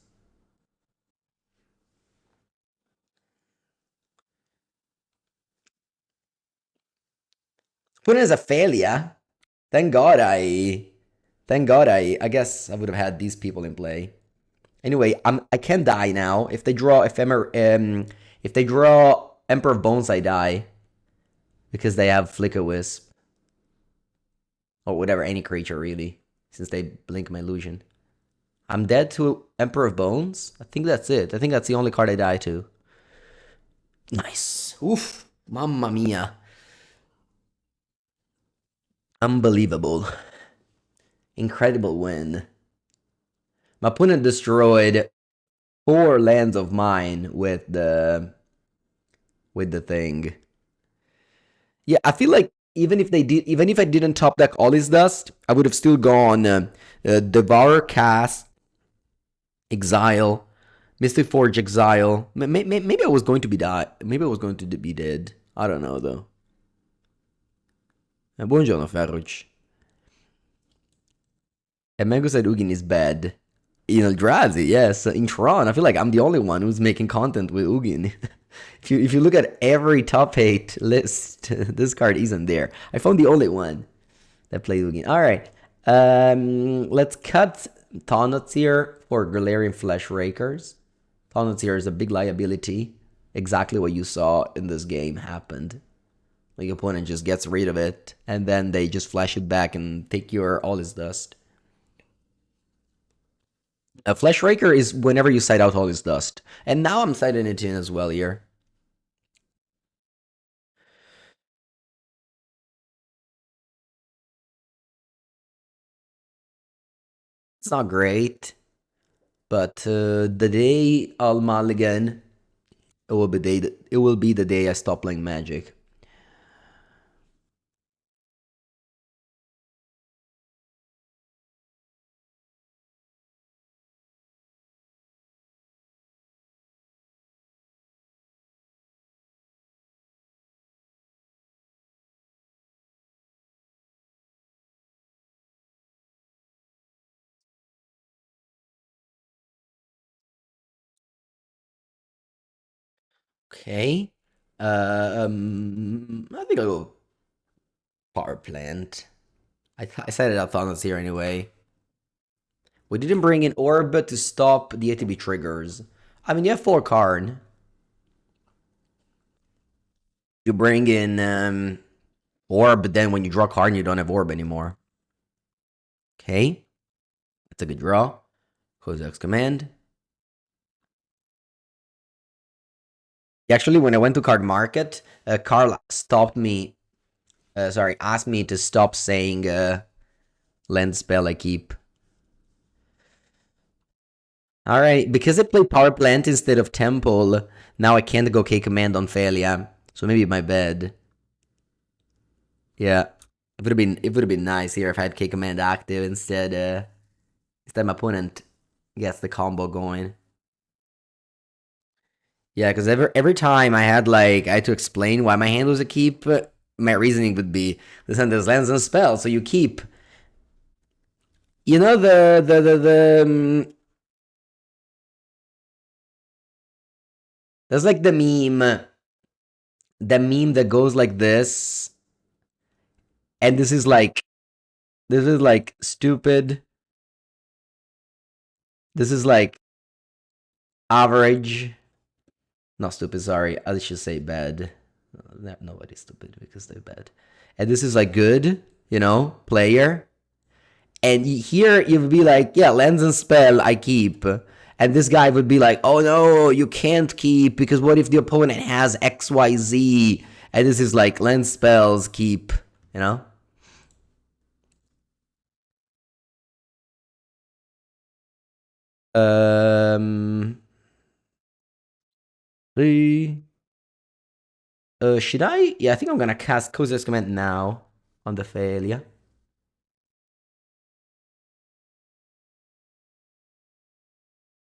Put it as a failure. Thank God I guess I would have had these people in play. Anyway, I can die now. If they draw if they draw Emperor of Bones, I die. Because they have Flicker Wisp. Or whatever, any creature really. Since they blink my illusion. I'm dead to Emperor of Bones. I think that's it. I think that's the only card I die to. Nice. Oof. Mamma mia. Unbelievable. Incredible win. My opponent destroyed 4 lands of mine with the thing. Yeah, I feel like even if I didn't top deck all his dust, I would have still gone Devour, Cast, Exile, Mystic Forge, Exile. Maybe I was going to be die. Maybe I was going to be dead. I don't know though. Buongiorno, Ferrucci. And Mengu said Ugin is bad. In Eldrazi, yes. In Tron, I feel like I'm the only one who's making content with Ugin. If you look at every top 8 list, this card isn't there. I found the only one that played Ugin. Alright. Let's cut Tauntauts here for Galarian Flesh Rakers. Tauntauts here is a big liability. Exactly what you saw in this game happened. Like, your opponent just gets rid of it, and then they just flash it back and take your all his dust. A Flesh Raker is whenever you side out all his dust. And now I'm siding it in as well here. It's not great, but the day I'll mulligan, it will be the day I stop playing Magic. Okay. I think I'll go Power Plant. I said it up Thanos here anyway. We didn't bring in Orb to stop the ATB triggers. I mean, you have 4 Karn. You bring in Orb, but then when you draw Karn, you don't have Orb anymore. Okay. That's a good draw. Kozak's command. Actually, when I went to card market, Carl stopped me. Asked me to stop saying land spell I keep. All right, because I played power plant instead of temple, now I can't go K command on Failure. So maybe my bad. Yeah, it would have been nice here if I had K command active instead. Instead, my opponent gets the combo going. Yeah, because every time I had to explain why my hand was a keep, my reasoning would be listen, there's lands and spells, so you keep. You know there's like the meme that goes like this, and this is like stupid. This is like average. Not stupid, sorry. I should say bad. Nobody's stupid because they're bad. And this is like good, player. And here you would be like, yeah, lens and spell I keep. And this guy would be like, oh no, you can't keep because what if the opponent has XYZ? And this is like lens spells keep, you know? Um, the should I? Yeah, I think I'm gonna cast Kozak's Command now on the failure.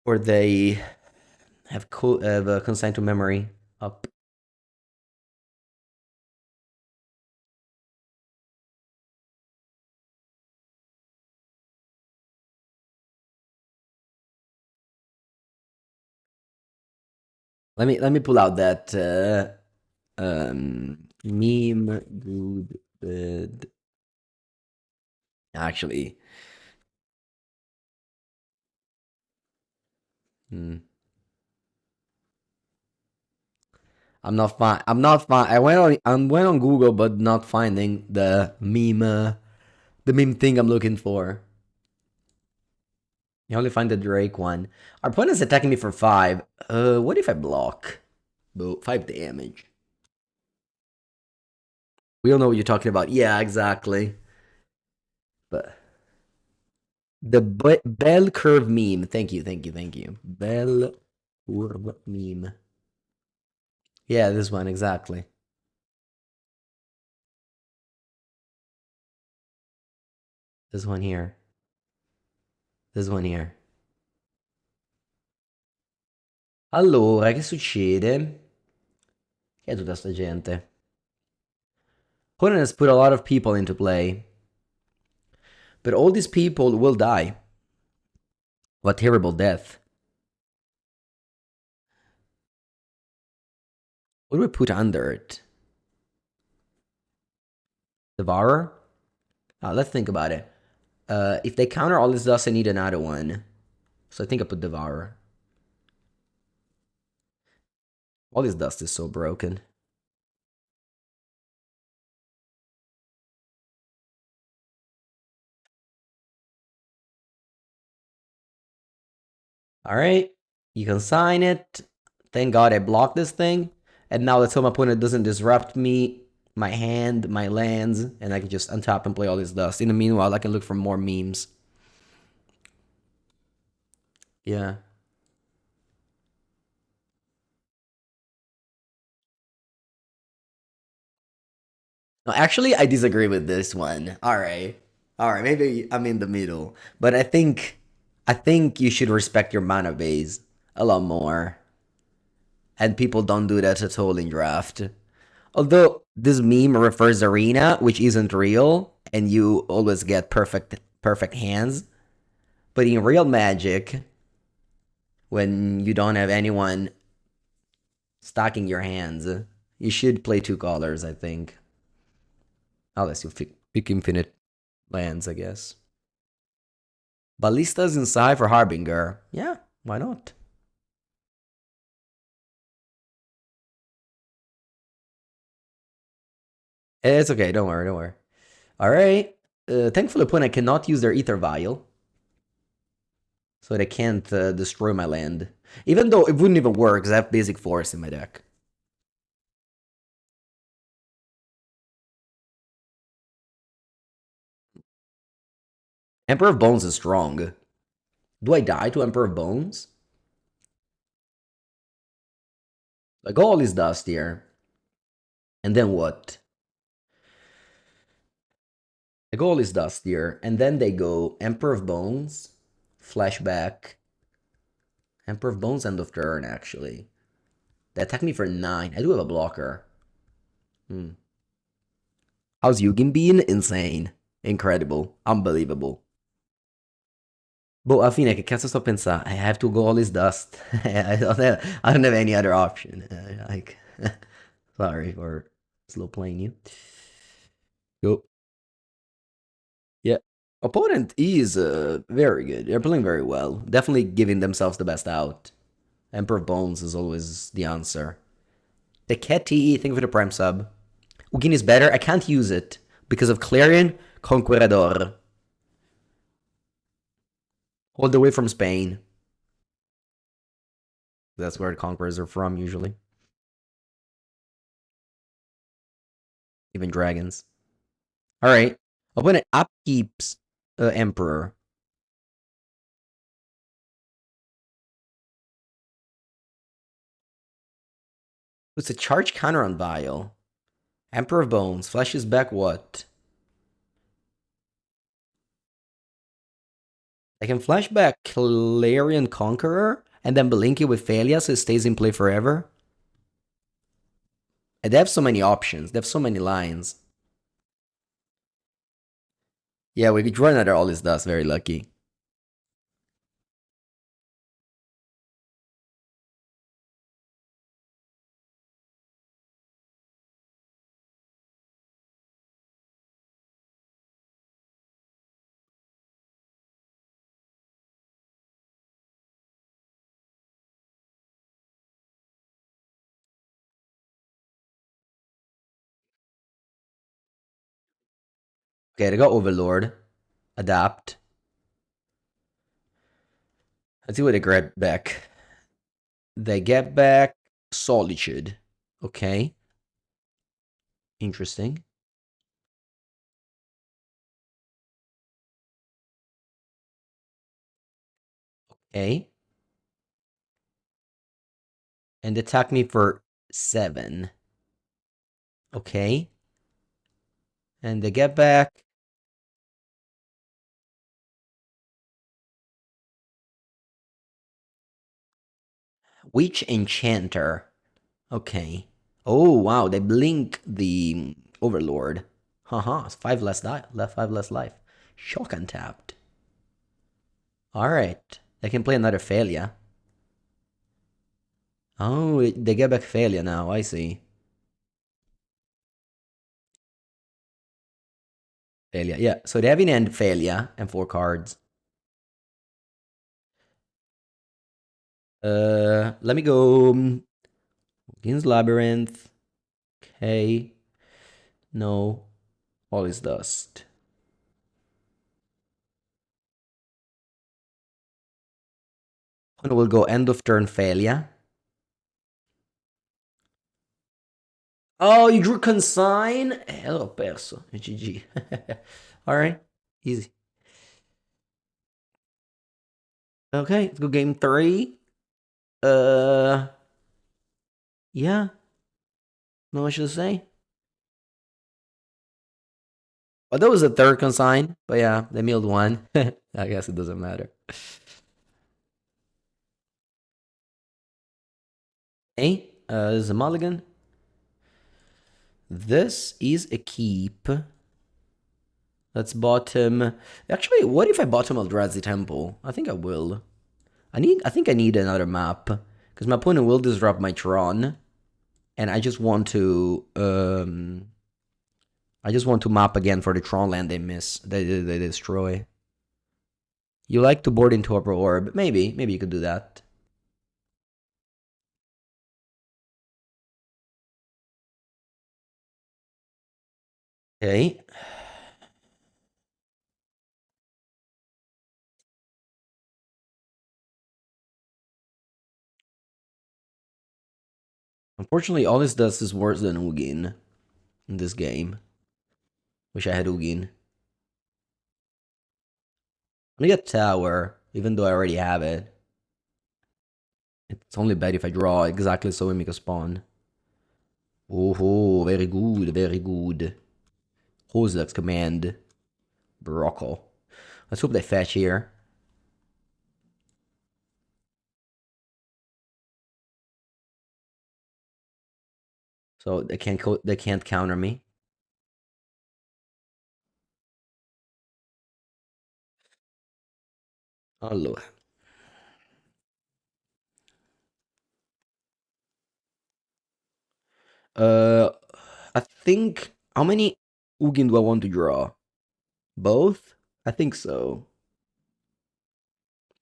Or they have consigned to memory up. Let me pull out that meme good bed. Actually, hmm, I'm not fine. I'm not fine. I went on Google, but not finding the meme thing I'm looking for. You only find the Drake one. Our opponent's attacking me for 5. What if I block? Boo, 5 damage. We don't know what you're talking about. Yeah, exactly. But the bell curve meme. Thank you, thank you, thank you. Bell curve meme. Yeah, this one exactly. This one here. This one here. Allora, che succede? Che è tutta sta gente? Opponent has put a lot of people into play, but all these people will die. What terrible death. What do we put under it? Devourer? Let's think about it. If they counter all this dust, I need another one. So I think I put Devourer. All this dust is so broken. Alright, you can sign it. Thank God I blocked this thing. And now let's hope my opponent doesn't disrupt me, my hand, my lands, and I can just untap and play all this dust. In the meanwhile, I can look for more memes. Yeah. No, actually, I disagree with this one. All right. All right, maybe I'm in the middle. But I think you should respect your mana base a lot more. And people don't do that at all in draft. Although this meme refers arena, which isn't real, and you always get perfect hands. But in real Magic, when you don't have anyone stocking your hands, you should play two colors, I think. Unless you pick infinite lands, I guess. Ballistas inside for Harbinger. Yeah, why not? It's okay, don't worry, don't worry. Alright. Thankfully, opponent cannot use their Ether Vial. So they can't destroy my land. Even though it wouldn't even work, because I have basic forest in my deck. Emperor of Bones is strong. Do I die to Emperor of Bones? I go all this dust here. And then what? I go all this dust here. And then they go Emperor of Bones, Flashback, Emperor of Bones, end of turn, actually. They attack me for 9. I do have a blocker. How's Ugin been? Insane. Incredible. Unbelievable. Boh, alla fine, che cazzo sto a pensare? I have to go all this dust. I don't have any other option. Like, sorry for slow playing you. Go. Yeah. Opponent is very good. They're playing very well. Definitely giving themselves the best out. Emperor of Bones is always the answer. The Ketty, thank you for the prime sub. Ugin is better. I can't use it because of Clarion Conquerador. All the way from Spain. That's where the conquerors are from, usually. Even dragons. Alright. Opponent upkeeps Emperor. It's a charge counter on Vial. Emperor of Bones. Flashes back what? I can flash back Clarion Conqueror and then blink it with Thalia so it stays in play forever. And they have so many options. They have so many lines. Yeah, we could draw another all this dust. Very lucky. Okay, they got Overlord. Adapt. Let's see what they grab back. They get back Solitude. Okay. Interesting. Okay. And attack me for 7. Okay. And they get back. Witch Enchanter. Okay. Oh, wow. They blink the Overlord. Haha, it's 5 less left 5 less life. Shock untapped. Alright. They can play another failure. Oh, they get back failure now, I see. Failure, yeah. So they have in end failure and 4 cards. Let me go. Ugin's Labyrinth. Okay. No. All is dust. And we'll go end of turn failure. Oh, you drew consign? Hello, perso. GG. Alright. Easy. Okay, let's go game 3. Yeah. No much to say. Well, that was the third consign, but yeah, they milled one. I guess it doesn't matter. Hey, this is a mulligan. This is a keep. Let's bottom. Actually, what if I bottom Eldrazi Temple? I think I will. I think I need another map because my opponent will disrupt my Tron, and I just want to map again for the Tron land they miss. They destroy. You like to board into Upper Orb? Maybe you could do that. Okay. Unfortunately, all this does is worse than Ugin in this game. Wish I had Ugin. I'm gonna get Tower, even though I already have it. It's only bad if I draw exactly so we make a spawn. Oh, very good, very good. Hozak's command. Brockle. Let's hope they fetch here. So they can't counter me. Allora. Uh, I think how many Ugin do I want to draw? Both? I think so.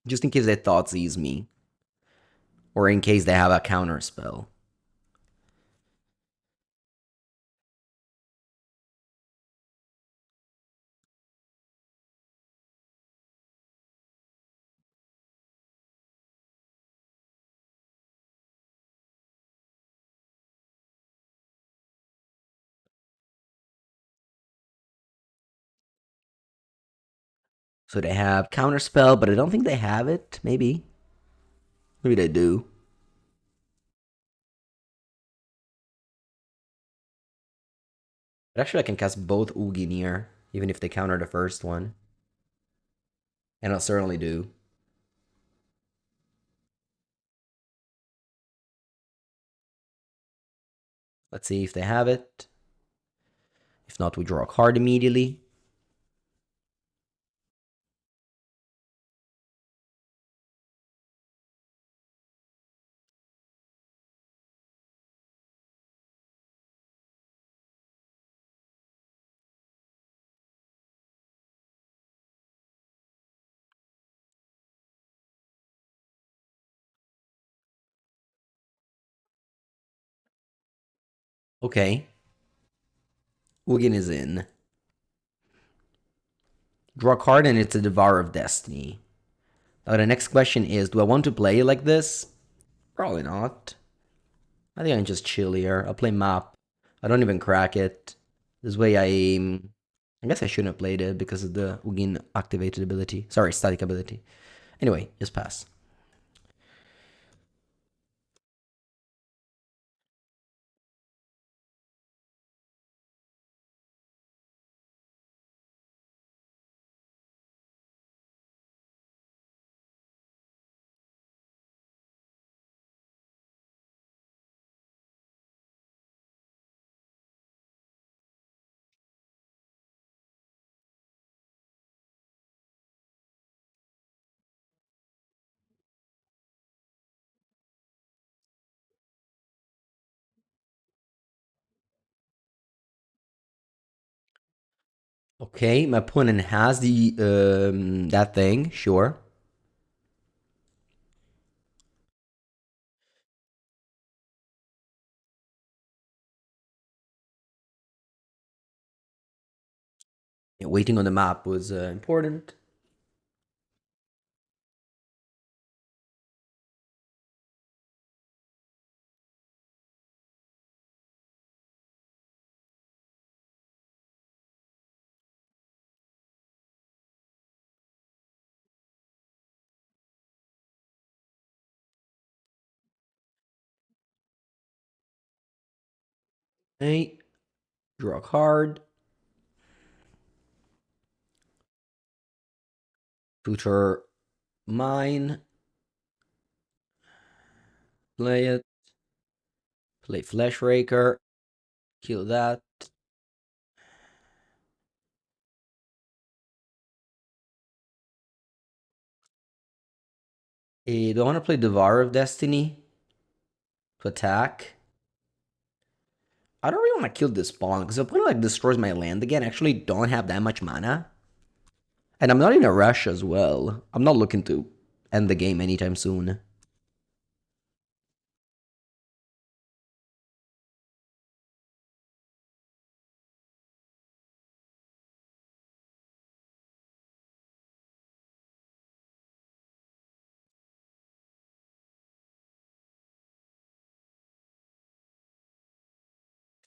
Just in case they thought sees me, or in case they have a counter spell. So they have counter spell, but I don't think they have it. Maybe. Maybe they do. But actually, I can cast both Ugin here, even if they counter the first one. And I'll certainly do. Let's see if they have it. If not, we draw a card immediately. Okay. Ugin is in. Draw a card and it's a Devourer of Destiny. Now the next question is, do I want to play like this? Probably not. I think I can just chill here. I'll play map. I don't even crack it. This way I guess I shouldn't have played it because of the Ugin activated ability. Sorry, static ability. Anyway, just pass. Okay, my opponent has the that thing, sure. Yeah, waiting on the map was important. Hey, draw a card. Tutor mine. Play it. Play Flash Raker. Kill that. Do I want to play Devour of Destiny to attack? I don't really want to kill this spawn because if opponent like destroys my land again, I actually don't have that much mana. And I'm not in a rush as well. I'm not looking to end the game anytime soon.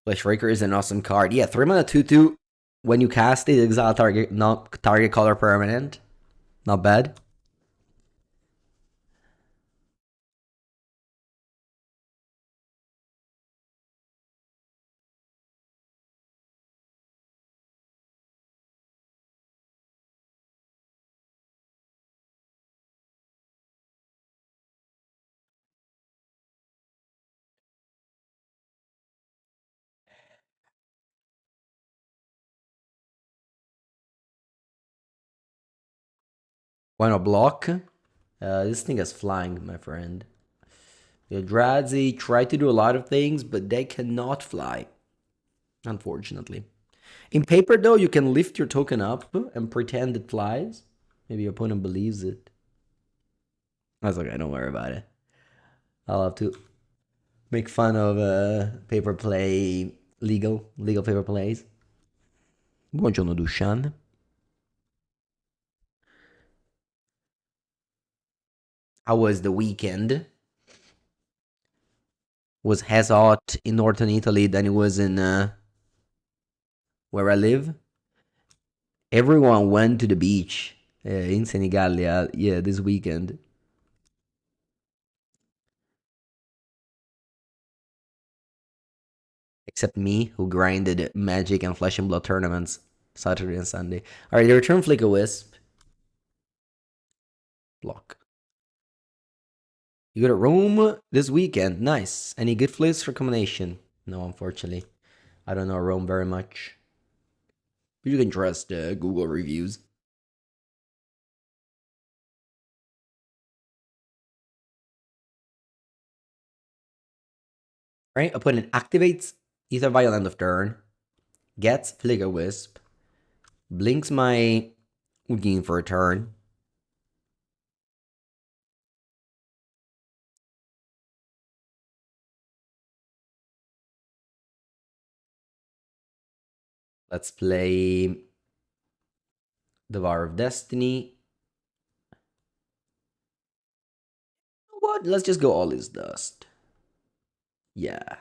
Flash Raker is an awesome card. Yeah, 3 mana 2/2. When you cast it, exile target, not target color permanent. Not bad. Why not block? This thing is flying, my friend. The Eldrazi try to do a lot of things, but they cannot fly, unfortunately. In paper, though, you can lift your token up and pretend it flies. Maybe your opponent believes it. That's okay, don't worry about it. I'll have to make fun of paper play, legal paper plays. Buongiorno, Dushan. How was the weekend? Was as hot in northern Italy than it was in where I live. Everyone went to the beach in Senigallia, yeah, this weekend. Except me, who grinded Magic and Flesh and Blood tournaments Saturday and Sunday. Alright, the return Flick a Wisp. Block. You go to Rome this weekend. Nice. Any good flips for combination? No, unfortunately. I don't know Rome very much. But you can trust Google reviews. Right? Opponent activates Ether Vial end of turn. Gets Flick a Wisp. Blinks my Ugin for a turn. Let's play Devour of Destiny. What? Let's just go all is dust. Yeah.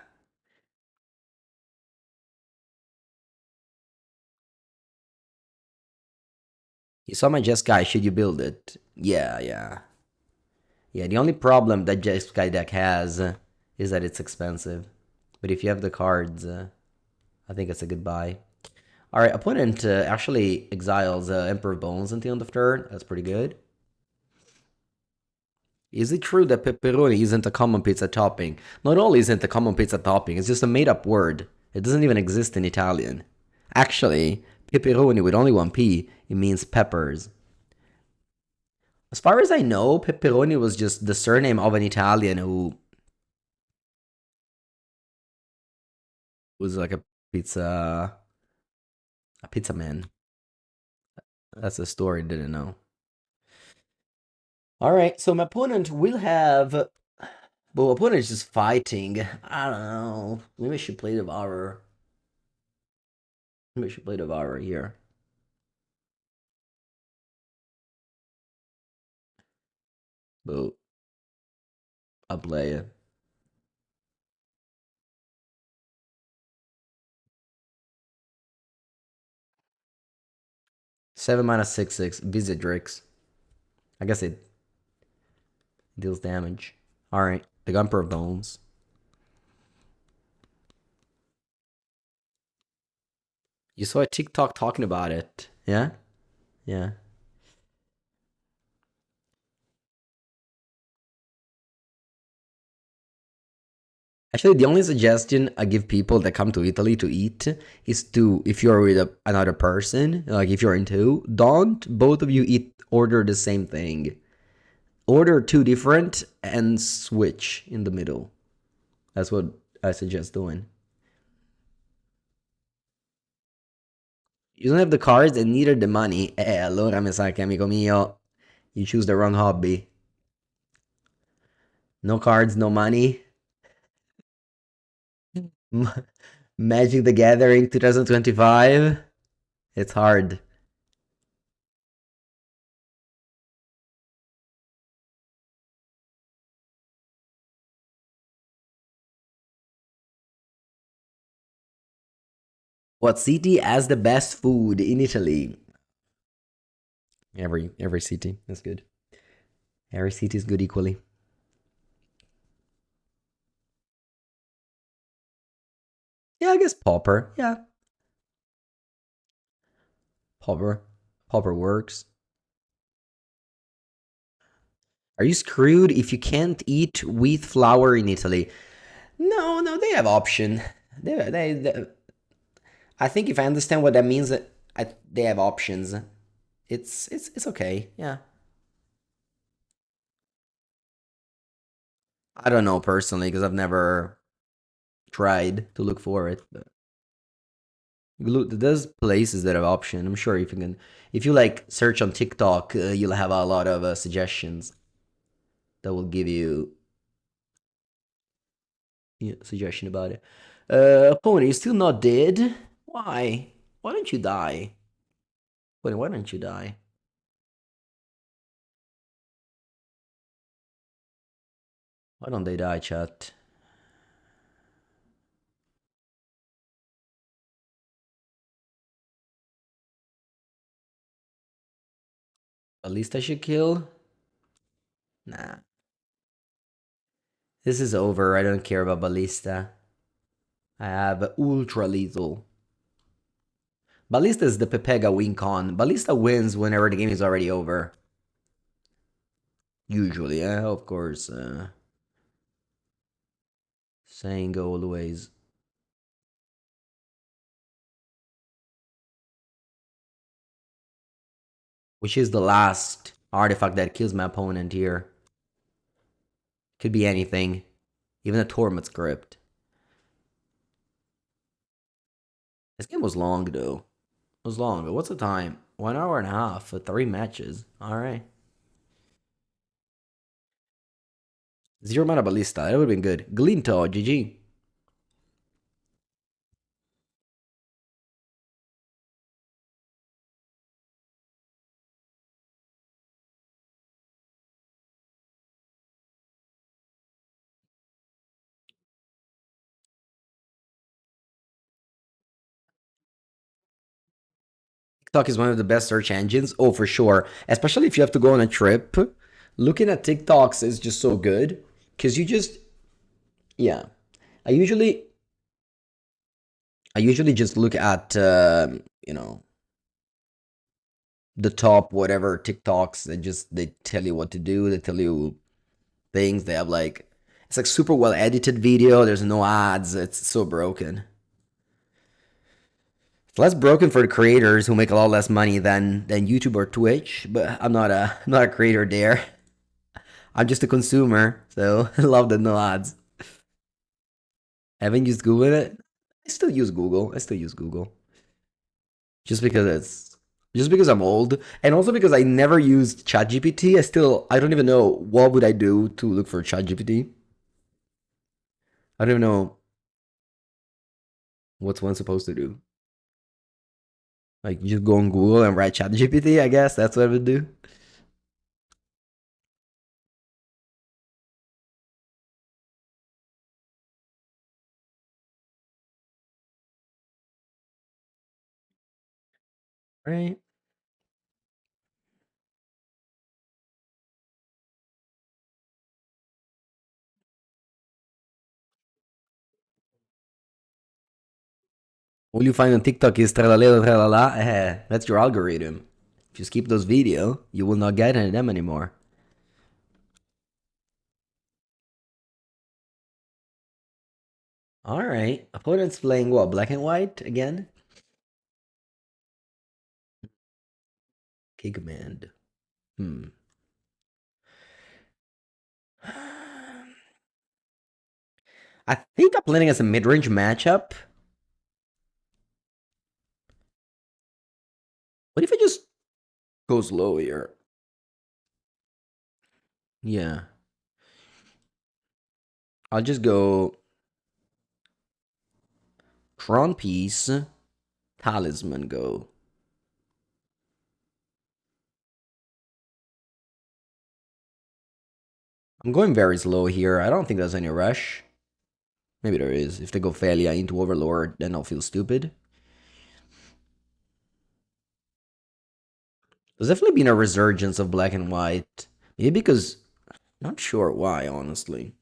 You saw my Jeskai, should you build it? Yeah, yeah. Yeah, the only problem that Jeskai deck has is that it's expensive. But if you have the cards, I think it's a good buy. Alright, opponent actually exiles Emperor Bones until end of turn. That's pretty good. Is it true that pepperoni isn't a common pizza topping? Not only isn't a common pizza topping, it's just a made up word. It doesn't even exist in Italian. Actually, pepperoni with only one P, it means peppers. As far as I know, pepperoni was just the surname of an Italian who was like pizza, a pizza man. That's a story I didn't know. All right, so my opponent will have. But my opponent is just fighting. I don't know. Maybe I should play Devourer. Maybe I should play Devourer here. But I'll play it. 7 mana 6/6. Visit Drix. I guess it deals damage. All right, the Gunper of Bones. You saw a TikTok talking about it. Yeah? Yeah. Actually, the only suggestion I give people that come to Italy to eat is to, if you're with another person, like if you're in two, don't both of you eat, order the same thing. Order two different and switch in the middle. That's what I suggest doing. You don't have the cards and neither the money. Allora mi sa che amico mio, you choose the wrong hobby. No cards, no money. Magic the Gathering 2025. It's hard. What city has the best food in Italy? Every city. That's good. Every city is good equally. Yeah, I guess Pauper. Yeah. Pauper. Pauper works. Are you screwed if you can't eat wheat flour in Italy? No, no, they have option. I think if I understand what that means, they have options. It's okay. Yeah. I don't know personally because I've never tried to look for it. But there's places that have option. I'm sure if you can, if you like search on TikTok, you'll have a lot of suggestions that will give you, suggestion about it. Pony, you're still not dead. Why? Why don't you die? Pony, why don't you die? Why don't they die, chat? At least I should kill. Nah, this is over. I don't care about Ballista. I have ultra lethal. Ballista is the Pepega win con. Ballista wins whenever the game is already over. Usually, yeah, of course. Saying always. Which is the last artifact that kills my opponent here. Could be anything. Even a Torment script. This game was long though. It was long. What's the time? 1 hour and a half for 3 matches. Alright. 0 mana Ballista. That would have been good. Glinto, GG. TikTok is one of the best search engines. Oh, for sure. Especially if you have to go on a trip. Looking at TikToks is just so good. Because you just, yeah. I usually I usually just look at the top whatever TikToks. They tell you what to do. They tell you things. They have like it's like super well edited video. There's no ads. It's so broken. It's less broken for the creators who make a lot less money than YouTube or Twitch. But I'm not a creator there. I'm just a consumer. So I love the no ads. I haven't used Google in it. I still use Google. Just because Just because I'm old, and also because I never used ChatGPT. I don't even know what would I do to look for ChatGPT. I don't even know what's one supposed to do. Like, you just go on Google and write ChatGPT, I guess. That's what I would do. Right? All you find on TikTok is tralala tralala. That's your algorithm. If you skip those video, you will not get any of them anymore. All right. Opponent's playing what? Black and white again? Key command. Hmm. I think I'm playing as a mid-range matchup. What if I just go slow here? Yeah. I'll just go Tron piece, talisman go. I'm going very slow here. I don't think there's any rush. Maybe there is. If they go Thalia into Overlord, then I'll feel stupid. There's definitely been a resurgence of black and white. Maybe because not sure why, honestly.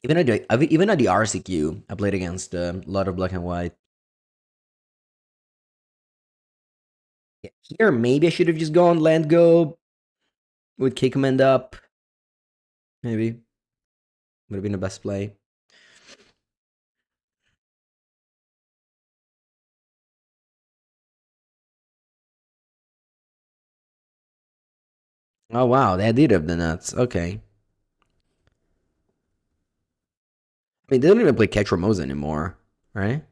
Even at the RCQ, I played against a lot of black and white. Yeah, here, maybe I should have just gone land go with kick command up. Maybe would have been the best play. Oh wow, they did have the nuts. Okay. I mean, they don't even play Catch Ramosa anymore, right?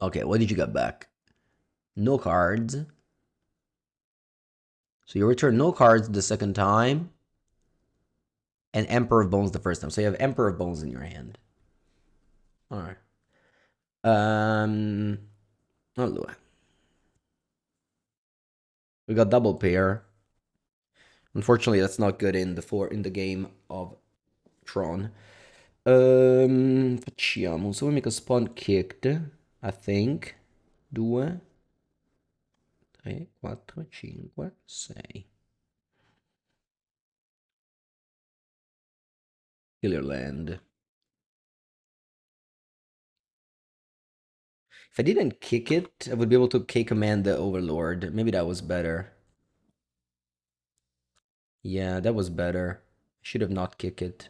Okay, what did you get back? No cards. So you return no cards the second time, and Emperor of Bones the first time. So you have Emperor of Bones in your hand. All right. Oh, look. We got double pair. Unfortunately, that's not good in the game of Tron. Facciamo. So we make a spawn kicked, I think. 2, 3, 4, 5, 6. Killer land. If I didn't kick it, I would be able to K-command the Overlord. Maybe that was better. Yeah, that was better. I should have not kicked it.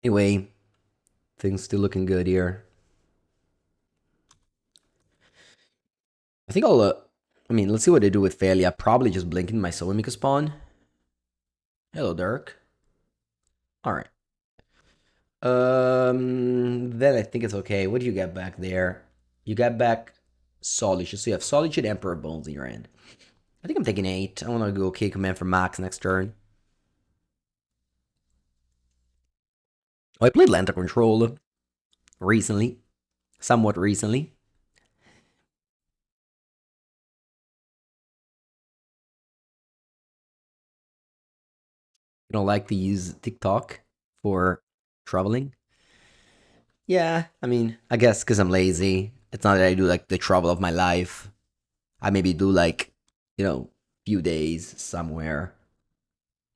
Anyway, things still looking good here. I think I mean, let's see what they do with Thalia. Probably just blinking my Soul Mika spawn. Hello, Dirk. Alright. Then I think it's okay. What do you get back there? You got back Solitude. So you have Solitude, Emperor Bones in your hand. I think I'm taking 8. I want to go K command for Max next turn. Oh, I played Lantern Control recently. Somewhat recently. You don't like to use TikTok for traveling? Yeah, I mean, I guess because I'm lazy. It's not that I do like the travel of my life. I maybe do like, few days somewhere.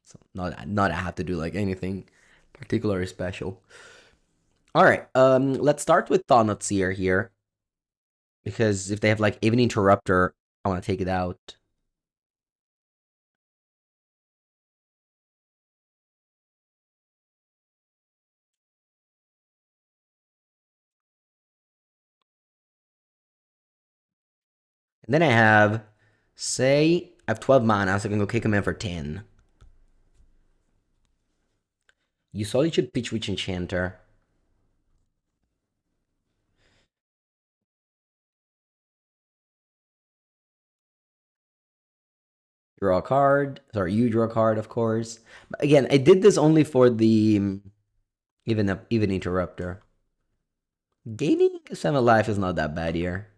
So not I have to do like anything particularly special. All right, let's start with Thanatsir here. Because if they have like even interrupter, I want to take it out. And then I have, say, I have 12 mana, so I can go kick him in for 10. You should pitch Witch Enchanter. Draw a card. Sorry, you draw a card, of course. But again, I did this only for the even interrupter. Gaining 7 life is not that bad here.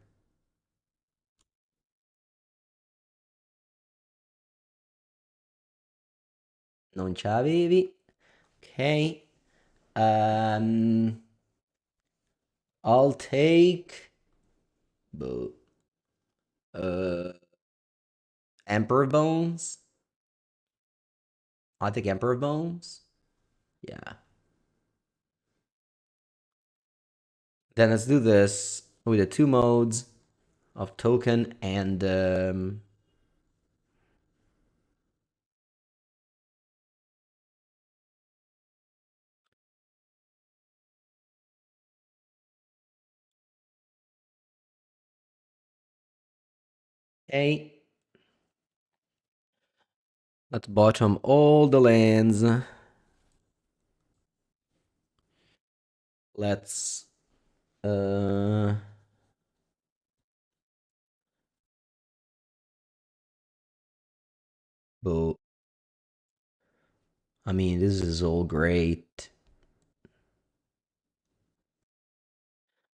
Non c'avevi. Okay. I'll take uh Emperor Bones. I'll take Emperor Bones. Yeah. Then let's do this with the two modes of token and A. Let's bottom all the lands. Let's but I mean this is all great.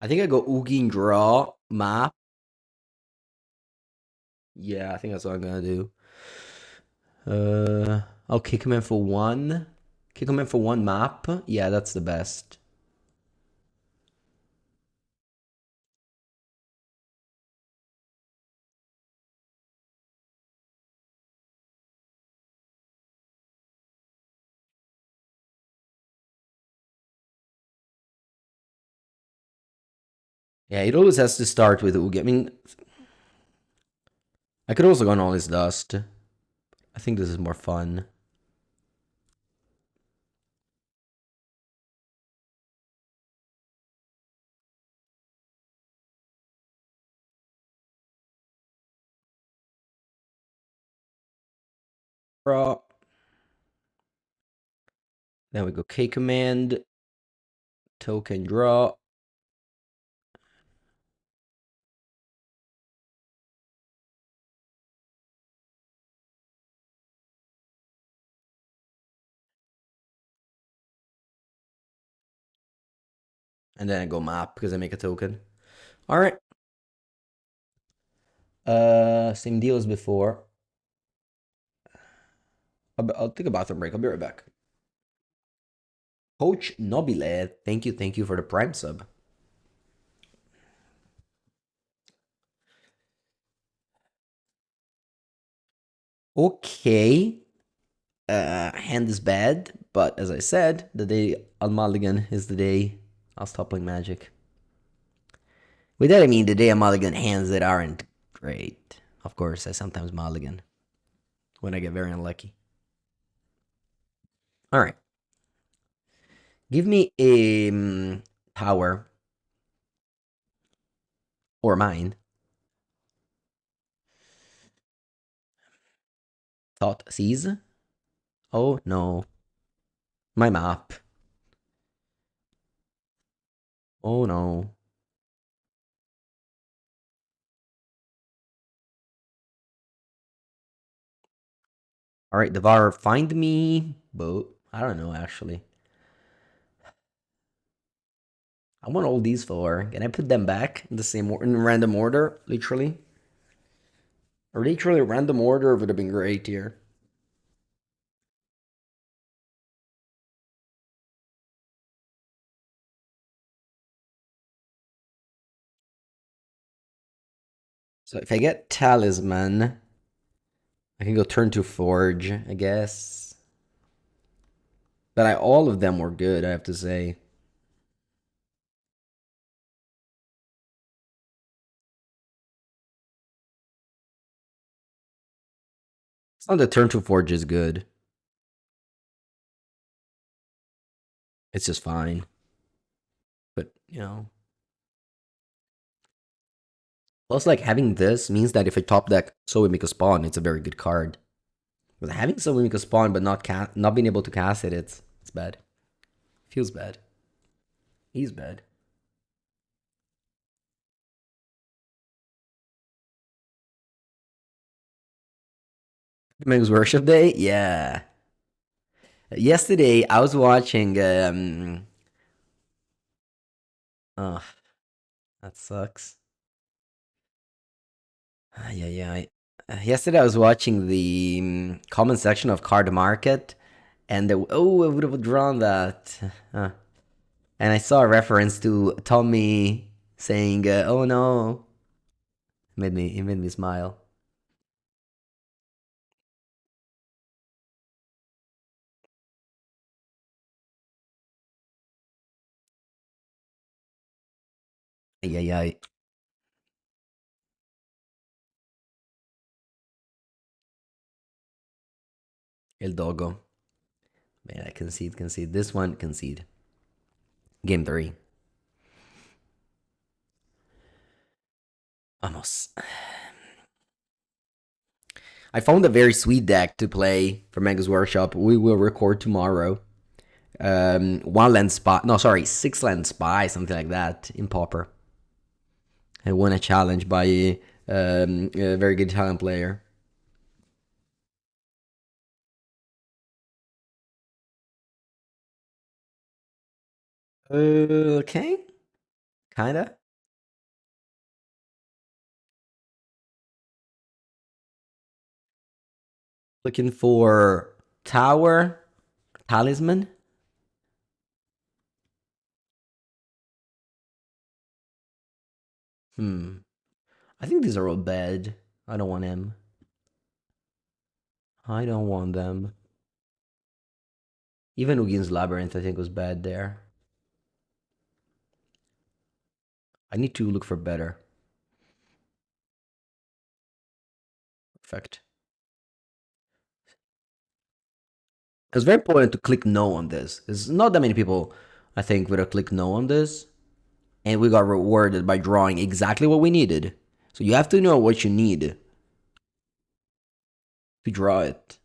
I think I go Ugin draw map. Yeah, I think that's what I'm gonna do. I'll kick him in for one. Kick him in for one map. Yeah, that's the best. Yeah, it always has to start with Ugin. I mean, I could also go on all his dust. I think this is more fun. Draw. Then we go K command, token draw. And then I go map because I make a token. All right. Same deal as before. I'll take a bathroom break. I'll be right back. Coach Nobile, thank you for the prime sub. Okay. Hand is bad, but as I said, the day I'll mulligan is the day I'll stop playing Magic. With that, I mean the day I mulligan hands that aren't great. Of course, I sometimes mulligan when I get very unlucky. All right. Give me a tower or mine. Thought sees. Oh no. My map. Oh no. All right, Devar, find me. But I don't know actually. I want all these for. Can I put them back in the same in random order? Literally. Or literally random order would have been great here. So if I get Talisman, I can go turn to Forge, I guess. But all of them were good, I have to say. On the turn to forge is good. It's just fine. But, plus, like, having this means that if I top deck So We Make a Spawn, it's a very good card. But having So We Make a Spawn but not being able to cast it, it's bad. Feels bad. He's bad. Mengu's Worship Day? Yeah. Yesterday, I was watching. Oh, that sucks. Yeah, yeah. Yesterday, I was watching the comment section of Card Market, and I would have drawn that. Uh, and I saw a reference to Tommy saying, "Oh no," it made me smile. Yeah, yeah. El Dogo. Man, I concede, concede. This one, concede. Game 3. Almost. I found a very sweet deck to play for Mega's Workshop. We will record tomorrow. One land spy. No, sorry, 6 land spy, something like that in Pauper. I won a challenge by a very good Italian player. Okay, kinda. Looking for Tower, Talisman. Hmm. I think these are all bad. I don't want him. I don't want them. Even Ugin's Labyrinth, I think, was bad there. I need to look for better. Perfect. It's very important to click no on this. There's not that many people, I think, would have clicked no on this. And we got rewarded by drawing exactly what we needed. So you have to know what you need to draw it.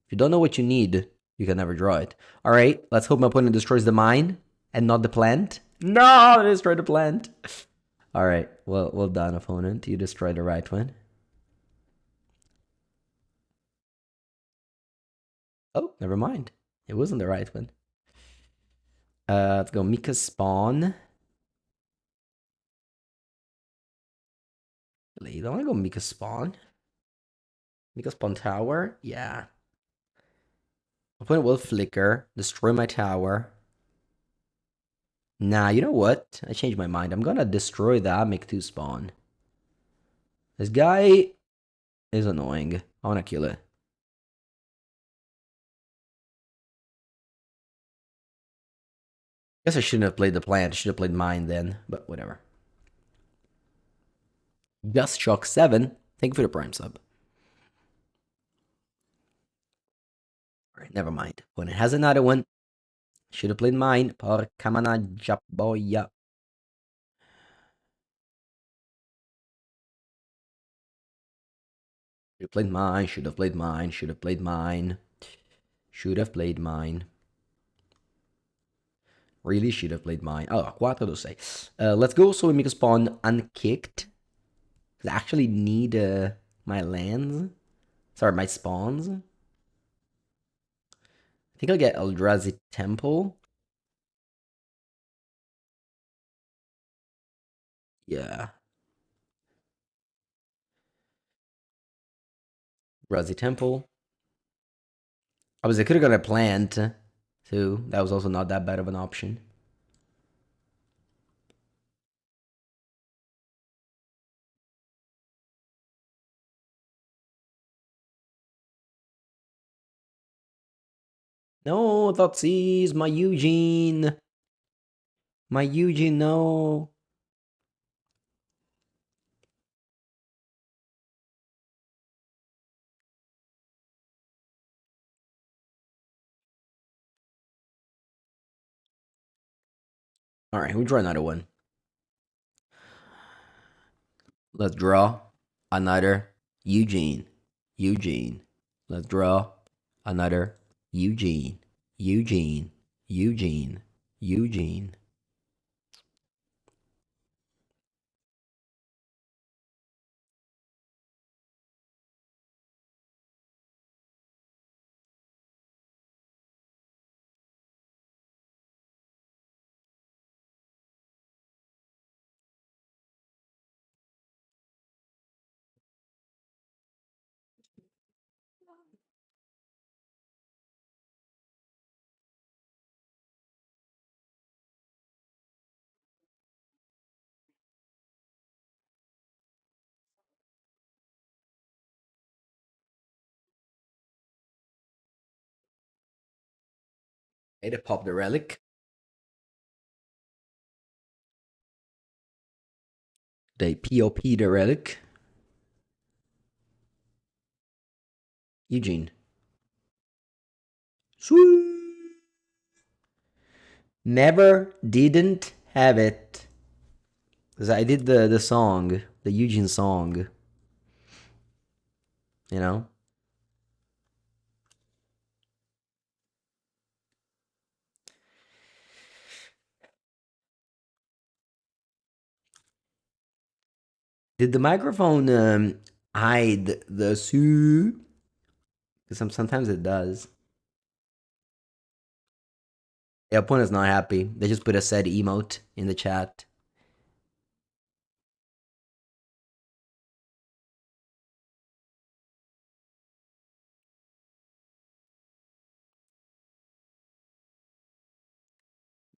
If you don't know what you need, you can never draw it. All right, let's hope my opponent destroys the mine and not the plant. No, destroy the plant. All right, well done, opponent. You destroyed the right one. Oh, never mind. It wasn't the right one. Let's go Mika Spawn. You don't want to go Mika Spawn? Mika Spawn Tower? Yeah. Opponent will flicker, destroy my tower. Nah, you know what? I changed my mind. I'm gonna destroy that, make 2 spawn. This guy is annoying. I wanna kill it. Guess I shouldn't have played the plant. I should have played mine then, but whatever. Gust Shock 7. Thank you for the prime sub. Alright, never mind. When it has another one, should have played mine. Porca managgia boia. Should have played mine, should have played mine, should have played mine. Should have played mine. Really should have played mine. Oh, 4-6. Let's go so we make a spawn unkicked. I actually need my lands. Sorry, my spawns. I think I'll get Eldrazi Temple. Yeah. Eldrazi Temple. Obviously, I could have got a plant too. That was also not that bad of an option. No, Thoughtseize, my Eugene. My Eugene, no. All right, we draw another one. Let's draw another Eugene. Eugene. Let's draw another Eugene. Eugene. Eugene. Eugene. Hey, to pop the relic. They POP the relic. Eugene. Sweet. Never didn't have it. Because I did the song, the Eugene song. You know? Did the microphone hide the su? Because sometimes it does. The opponent's not happy. They just put a sad emote in the chat.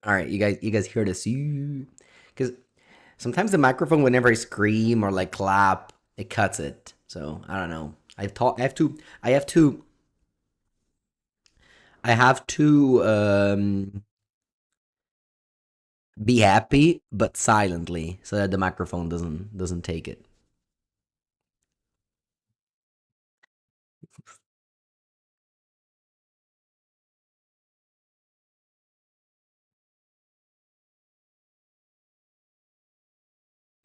All right, you guys hear the su? Because sometimes the microphone, whenever I scream or like clap, it cuts it. So I don't know. I have to be happy but silently so that the microphone doesn't take it.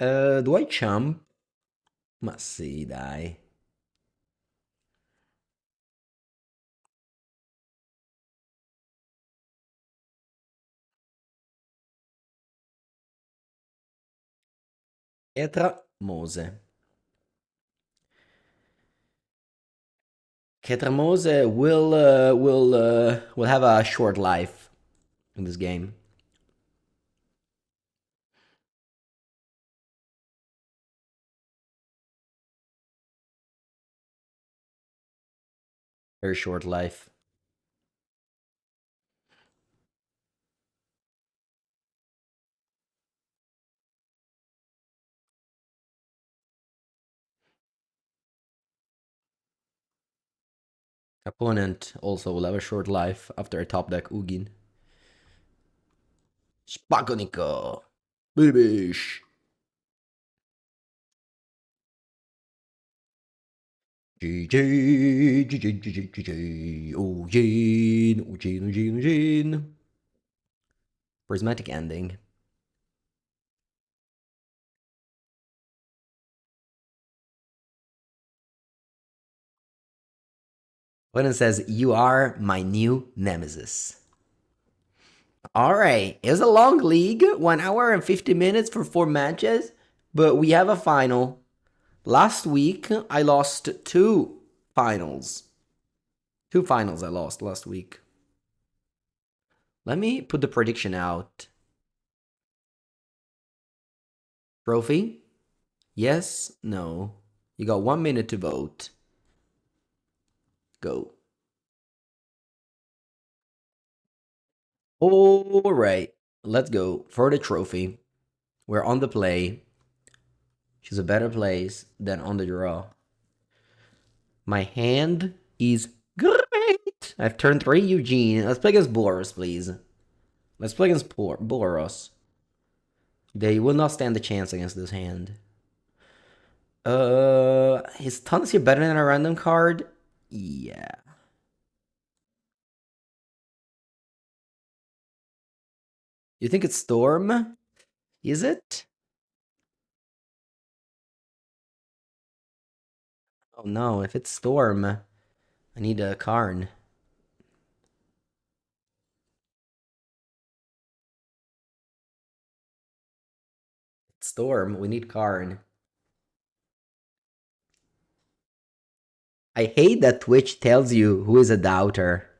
Do I jump? Ma sì, dai. Pietra Mose. Pietra Mose will have a short life in this game. Very short life. Opponent also will have a short life after a top deck Ugin. Spakonika. Bibish. GG, GG, GG, GG. Ugin, Ugin, Ugin, Ugin. Prismatic ending. Opponent says, "You are my new nemesis." All right, it was a long league, 1 hour and 50 minutes for 4 matches, but we have a final. Last week, I lost two finals. Two finals I lost last week. Let me put the prediction out. Trophy? Yes? No? You got 1 minute to vote. Go. All right, let's go for the trophy. We're on the play. Choose a better place than on the draw. My hand is great. I've turned 3 Eugene. Let's play against Boros, please. Let's play against Boros. They will not stand a chance against this hand. His tons here better than a random card? Yeah. You think it's Storm? Is it? Oh no, if it's Storm, I need a Karn. Storm, we need Karn. I hate that Twitch tells you who is a doubter,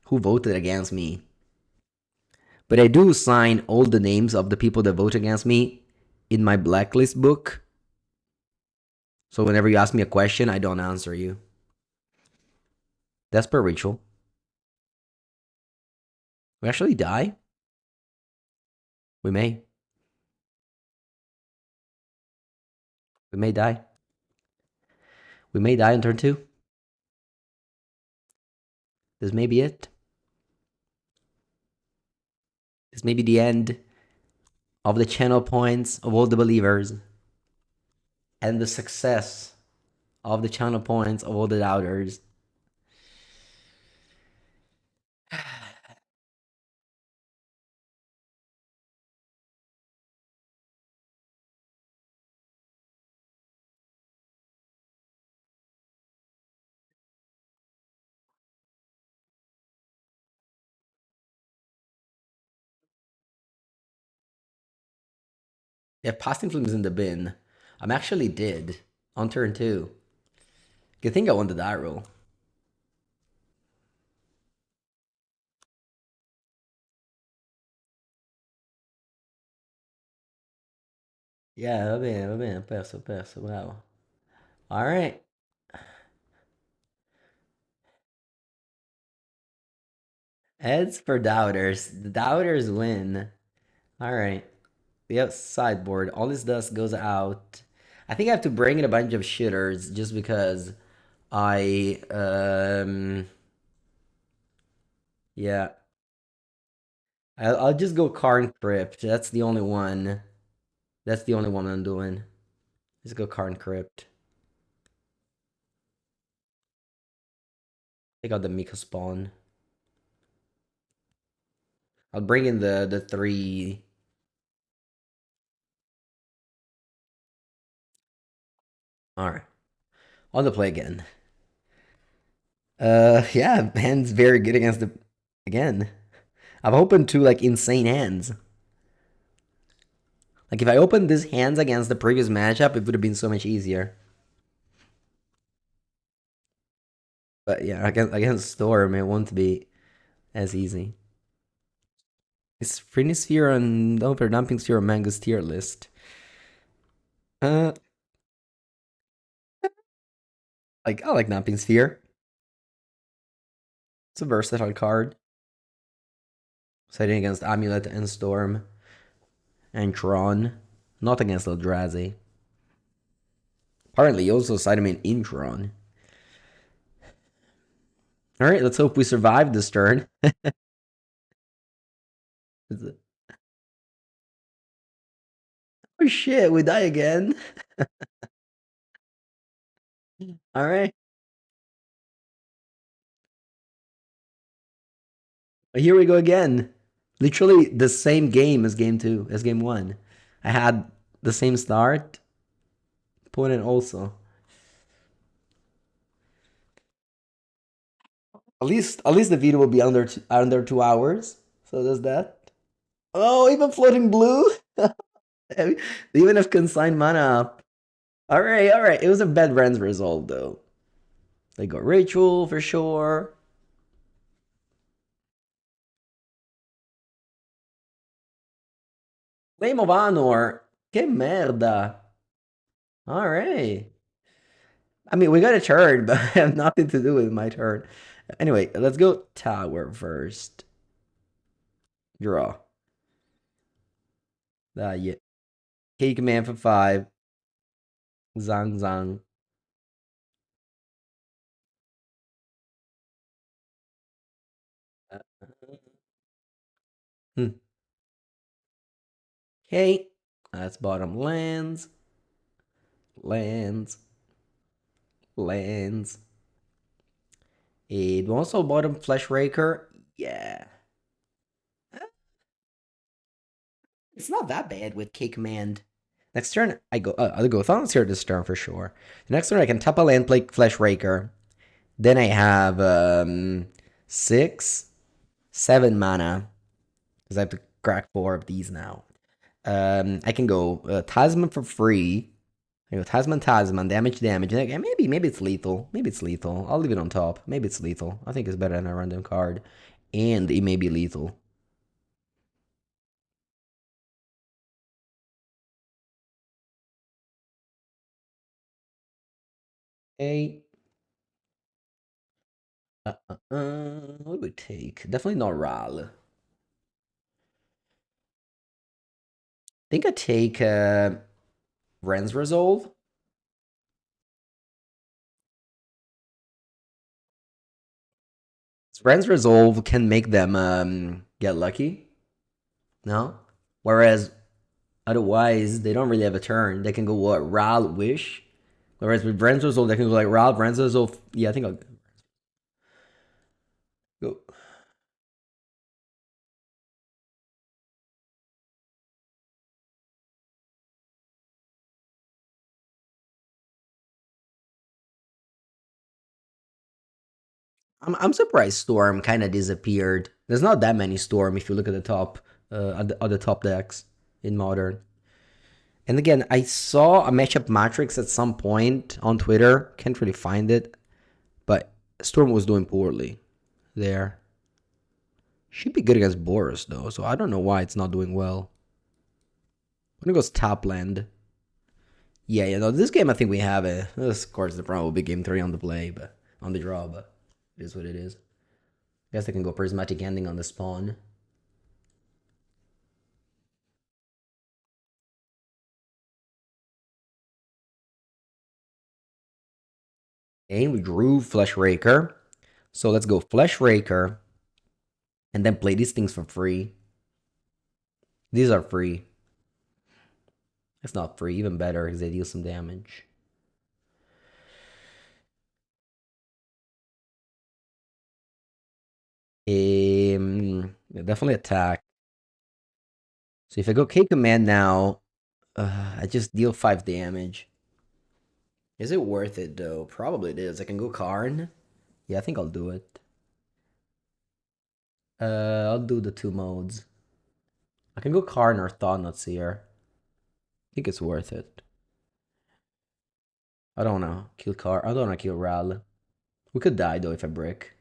who voted against me. But I do sign all the names of the people that vote against me in my blacklist book. So whenever you ask me a question, I don't answer you. That's per ritual. We actually die? We may. We may die. We may die on turn 2. This may be it. This may be the end of the channel points of all the believers and the success of the channel points of all the doubters. Yeah, past influence in the bin. I'm actually did on turn 2. Good thing I won the die roll. Yeah, va bene, perso, bravo. All right. Heads for doubters. The doubters win. All right. We have sideboard. All this dust goes out. I think I have to bring in a bunch of shitters just because yeah. I'll just go Karn Crypt. That's the only one. That's the only one I'm doing. Just go Karn Crypt. Take out the Mika spawn. I'll bring in the 3. All right. On the play again. Yeah, hand's very good against the again. I've opened 2 like insane hands. Like if I opened these hands against the previous matchup, it would have been so much easier. But yeah, against Storm, it won't be as easy. Is Frenisphere and Overdumping Sphere on Mengu's tier list? Uh, I like Dumping Sphere. It's a versatile card. Siding against Amulet and Storm and Tron. Not against Eldrazi. Apparently, you also side him in Tron. Alright, let's hope we survive this turn. Oh shit, we die again. Alright. Here we go again. Literally the same game as game 2, as game 1. I had the same start. Opponent also. At least the video will be under 2 hours. So there's that. Oh, even floating blue. They even have consigned mana up. All right, all right. It was a bad Ren's result though. They got ritual for sure. Flame of Honor. Que merda. All right. I mean, we got a turn, but I have nothing to do with my turn. Anyway, let's go tower first. Draw. Yeah. Key command for 5. Zang zang. Hmm. Okay. That's bottom lands. Lands. Lands. It also bottom Flesh Raker. Yeah. It's not that bad with K command. Next turn, I'll go Thon's here this turn for sure. The next turn, I can tap a land, play Flesh Raker. Then I have 6, 7 mana because I have to crack 4 of these now. I can go Tasman for free. I go Tasman, damage. Maybe it's lethal. Maybe it's lethal. I'll leave it on top. Maybe it's lethal. I think it's better than a random card, and it may be lethal. Hey, what do we take? Definitely not Ral. I think I take Ren's Resolve. Ren's Resolve can make them get lucky. No? Whereas otherwise, they don't really have a turn. They can go what? Ral, Wish. Whereas with Ren's Resolve, they can go like Ral, Ren's Resolve. Yeah, I think I'll go. I'm surprised Storm kind of disappeared. There's not that many Storm if you look at the top, at the top decks in Modern. And again, I saw a matchup matrix at some point on Twitter. Can't really find it, but Storm was doing poorly there. Should be good against Boros though, so I don't know why it's not doing well. When it goes top land. Yeah, no, this game I think we have it. Of course, the problem will be game 3 on the play, but on the draw, but it is what it is. I guess they can go prismatic ending on the spawn. And we drew Flesh Raker. So let's go Flesh Raker. And then play these things for free. These are free. It's not free, even better because they deal some damage. Definitely attack. So if I go K command now, I just deal 5 damage. Is it worth it though? Probably it is. I can go Karn. Yeah, I think I'll do it. I'll do the 2 modes. I can go Karn or Thought here. I think it's worth it. I don't know. Kill Karn. I don't want to kill Ral. We could die though if I brick.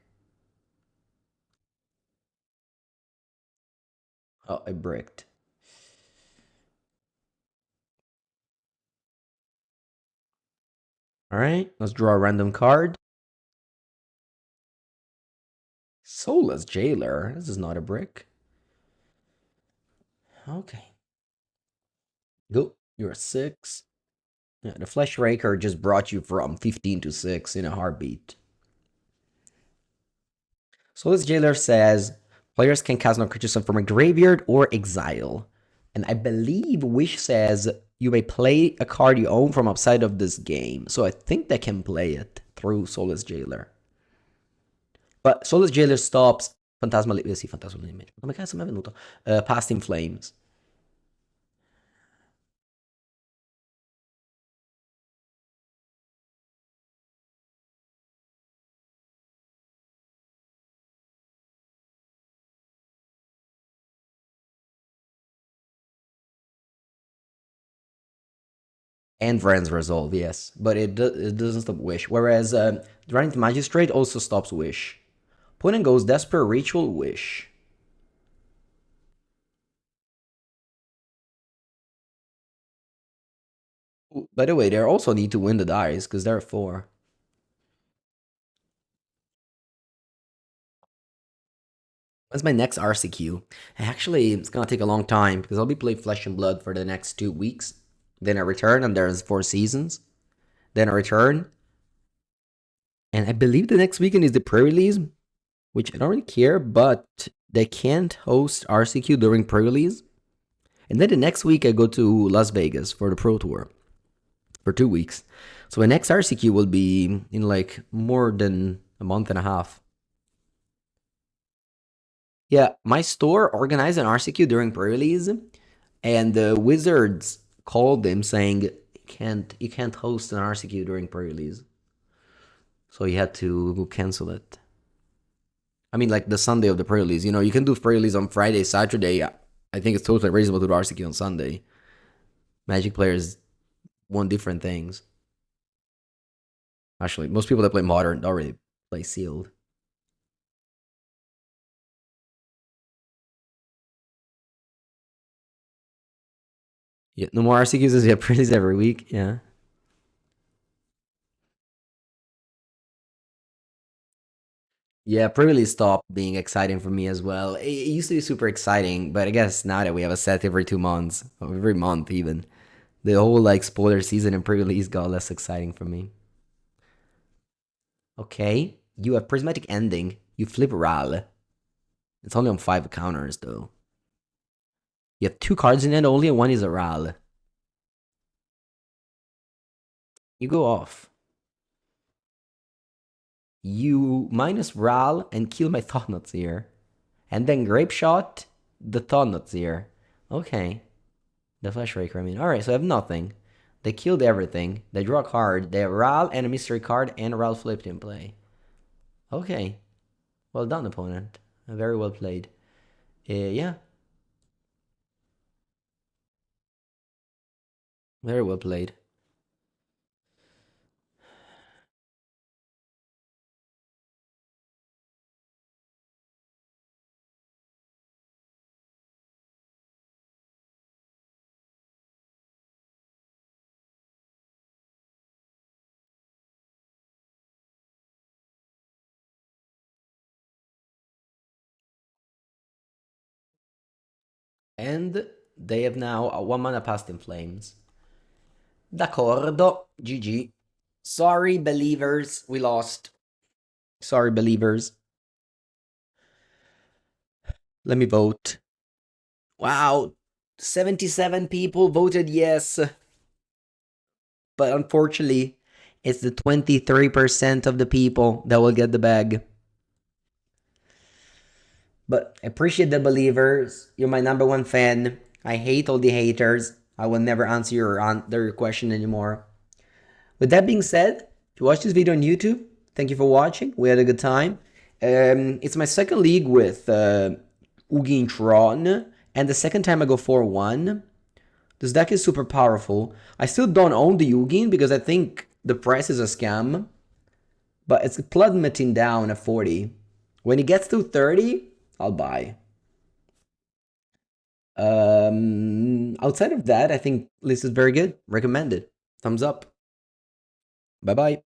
Oh, I bricked. Alright, let's draw a random card. Soulless Jailer. This is not a brick. Okay. Go. You're a 6. Yeah, the Flesh Raker just brought you from 15 to 6 in a heartbeat. Soulless Jailer says players can cast no creatures from a graveyard or exile. And I believe Wish says you may play a card you own from outside of this game. So I think they can play it through Soulless Jailer. But Soulless Jailer stops Fantasma sì, Fantasma Image. Come cazzo mi è venuto? Past in Flames. And Vren's Resolve, yes. But it doesn't stop Wish. Whereas Drained Magistrate also stops Wish. Opponent goes Desperate Ritual, Wish. By the way, they also need to win the dice because they're 4. When's my next RCQ? Actually, it's gonna take a long time because I'll be playing Flesh and Blood for the next 2 weeks. Then I return and there's 4 seasons. Then I return. And I believe the next weekend is the pre-release, which I don't really care, but they can't host RCQ during pre-release. And then the next week I go to Las Vegas for the Pro Tour for 2 weeks. So my next RCQ will be in like more than a month and a half. Yeah, my store organized an RCQ during pre-release, And the Wizards called him saying you can't host an RCQ during pre-release. So he had to cancel it. I mean, like the Sunday of the pre-release. You can do pre-release on Friday, Saturday. I think it's totally reasonable to do RCQ on Sunday. Magic players want different things. Actually, most people that play Modern already play Sealed. Yeah, no more RCQs. Yeah, pre-release every week. Yeah. Yeah, pre-release stopped being exciting for me as well. It used to be super exciting, but I guess now that we have a set every 2 months, or every month even, the whole like spoiler season and pre-release got less exciting for me. Okay, you have prismatic ending. You flip Ral. It's only on 5 counters though. You have 2 cards in it only, and one is a Ral. You go off. You minus Ral and kill my Thought here. And then Grape Shot the Thought here. Okay. The Flashraker, I mean. Alright, so I have nothing. They killed everything. They draw a card. They have Ral and a mystery card and Ral flipped in play. Okay. Well done, opponent. Very well played. Yeah. Very well played. And they have now a 1 mana Past in Flames. D'accordo. GG. Sorry, believers. We lost. Sorry, believers. Let me vote. Wow. 77 people voted yes. But unfortunately, it's the 23% of the people that will get the bag. But I appreciate the believers. You're my number one fan. I hate all the haters. I will never answer your question anymore. With that being said, if you watch this video on YouTube, thank you for watching. We had a good time. It's my second league with Ugin Tron, and the second time I go 4-1. This deck is super powerful. I still don't own the Ugin because I think the price is a scam, but it's plummeting down at 40. When it gets to 30, I'll buy. Outside of that, I think this is very good. Recommended. Thumbs up. Bye bye.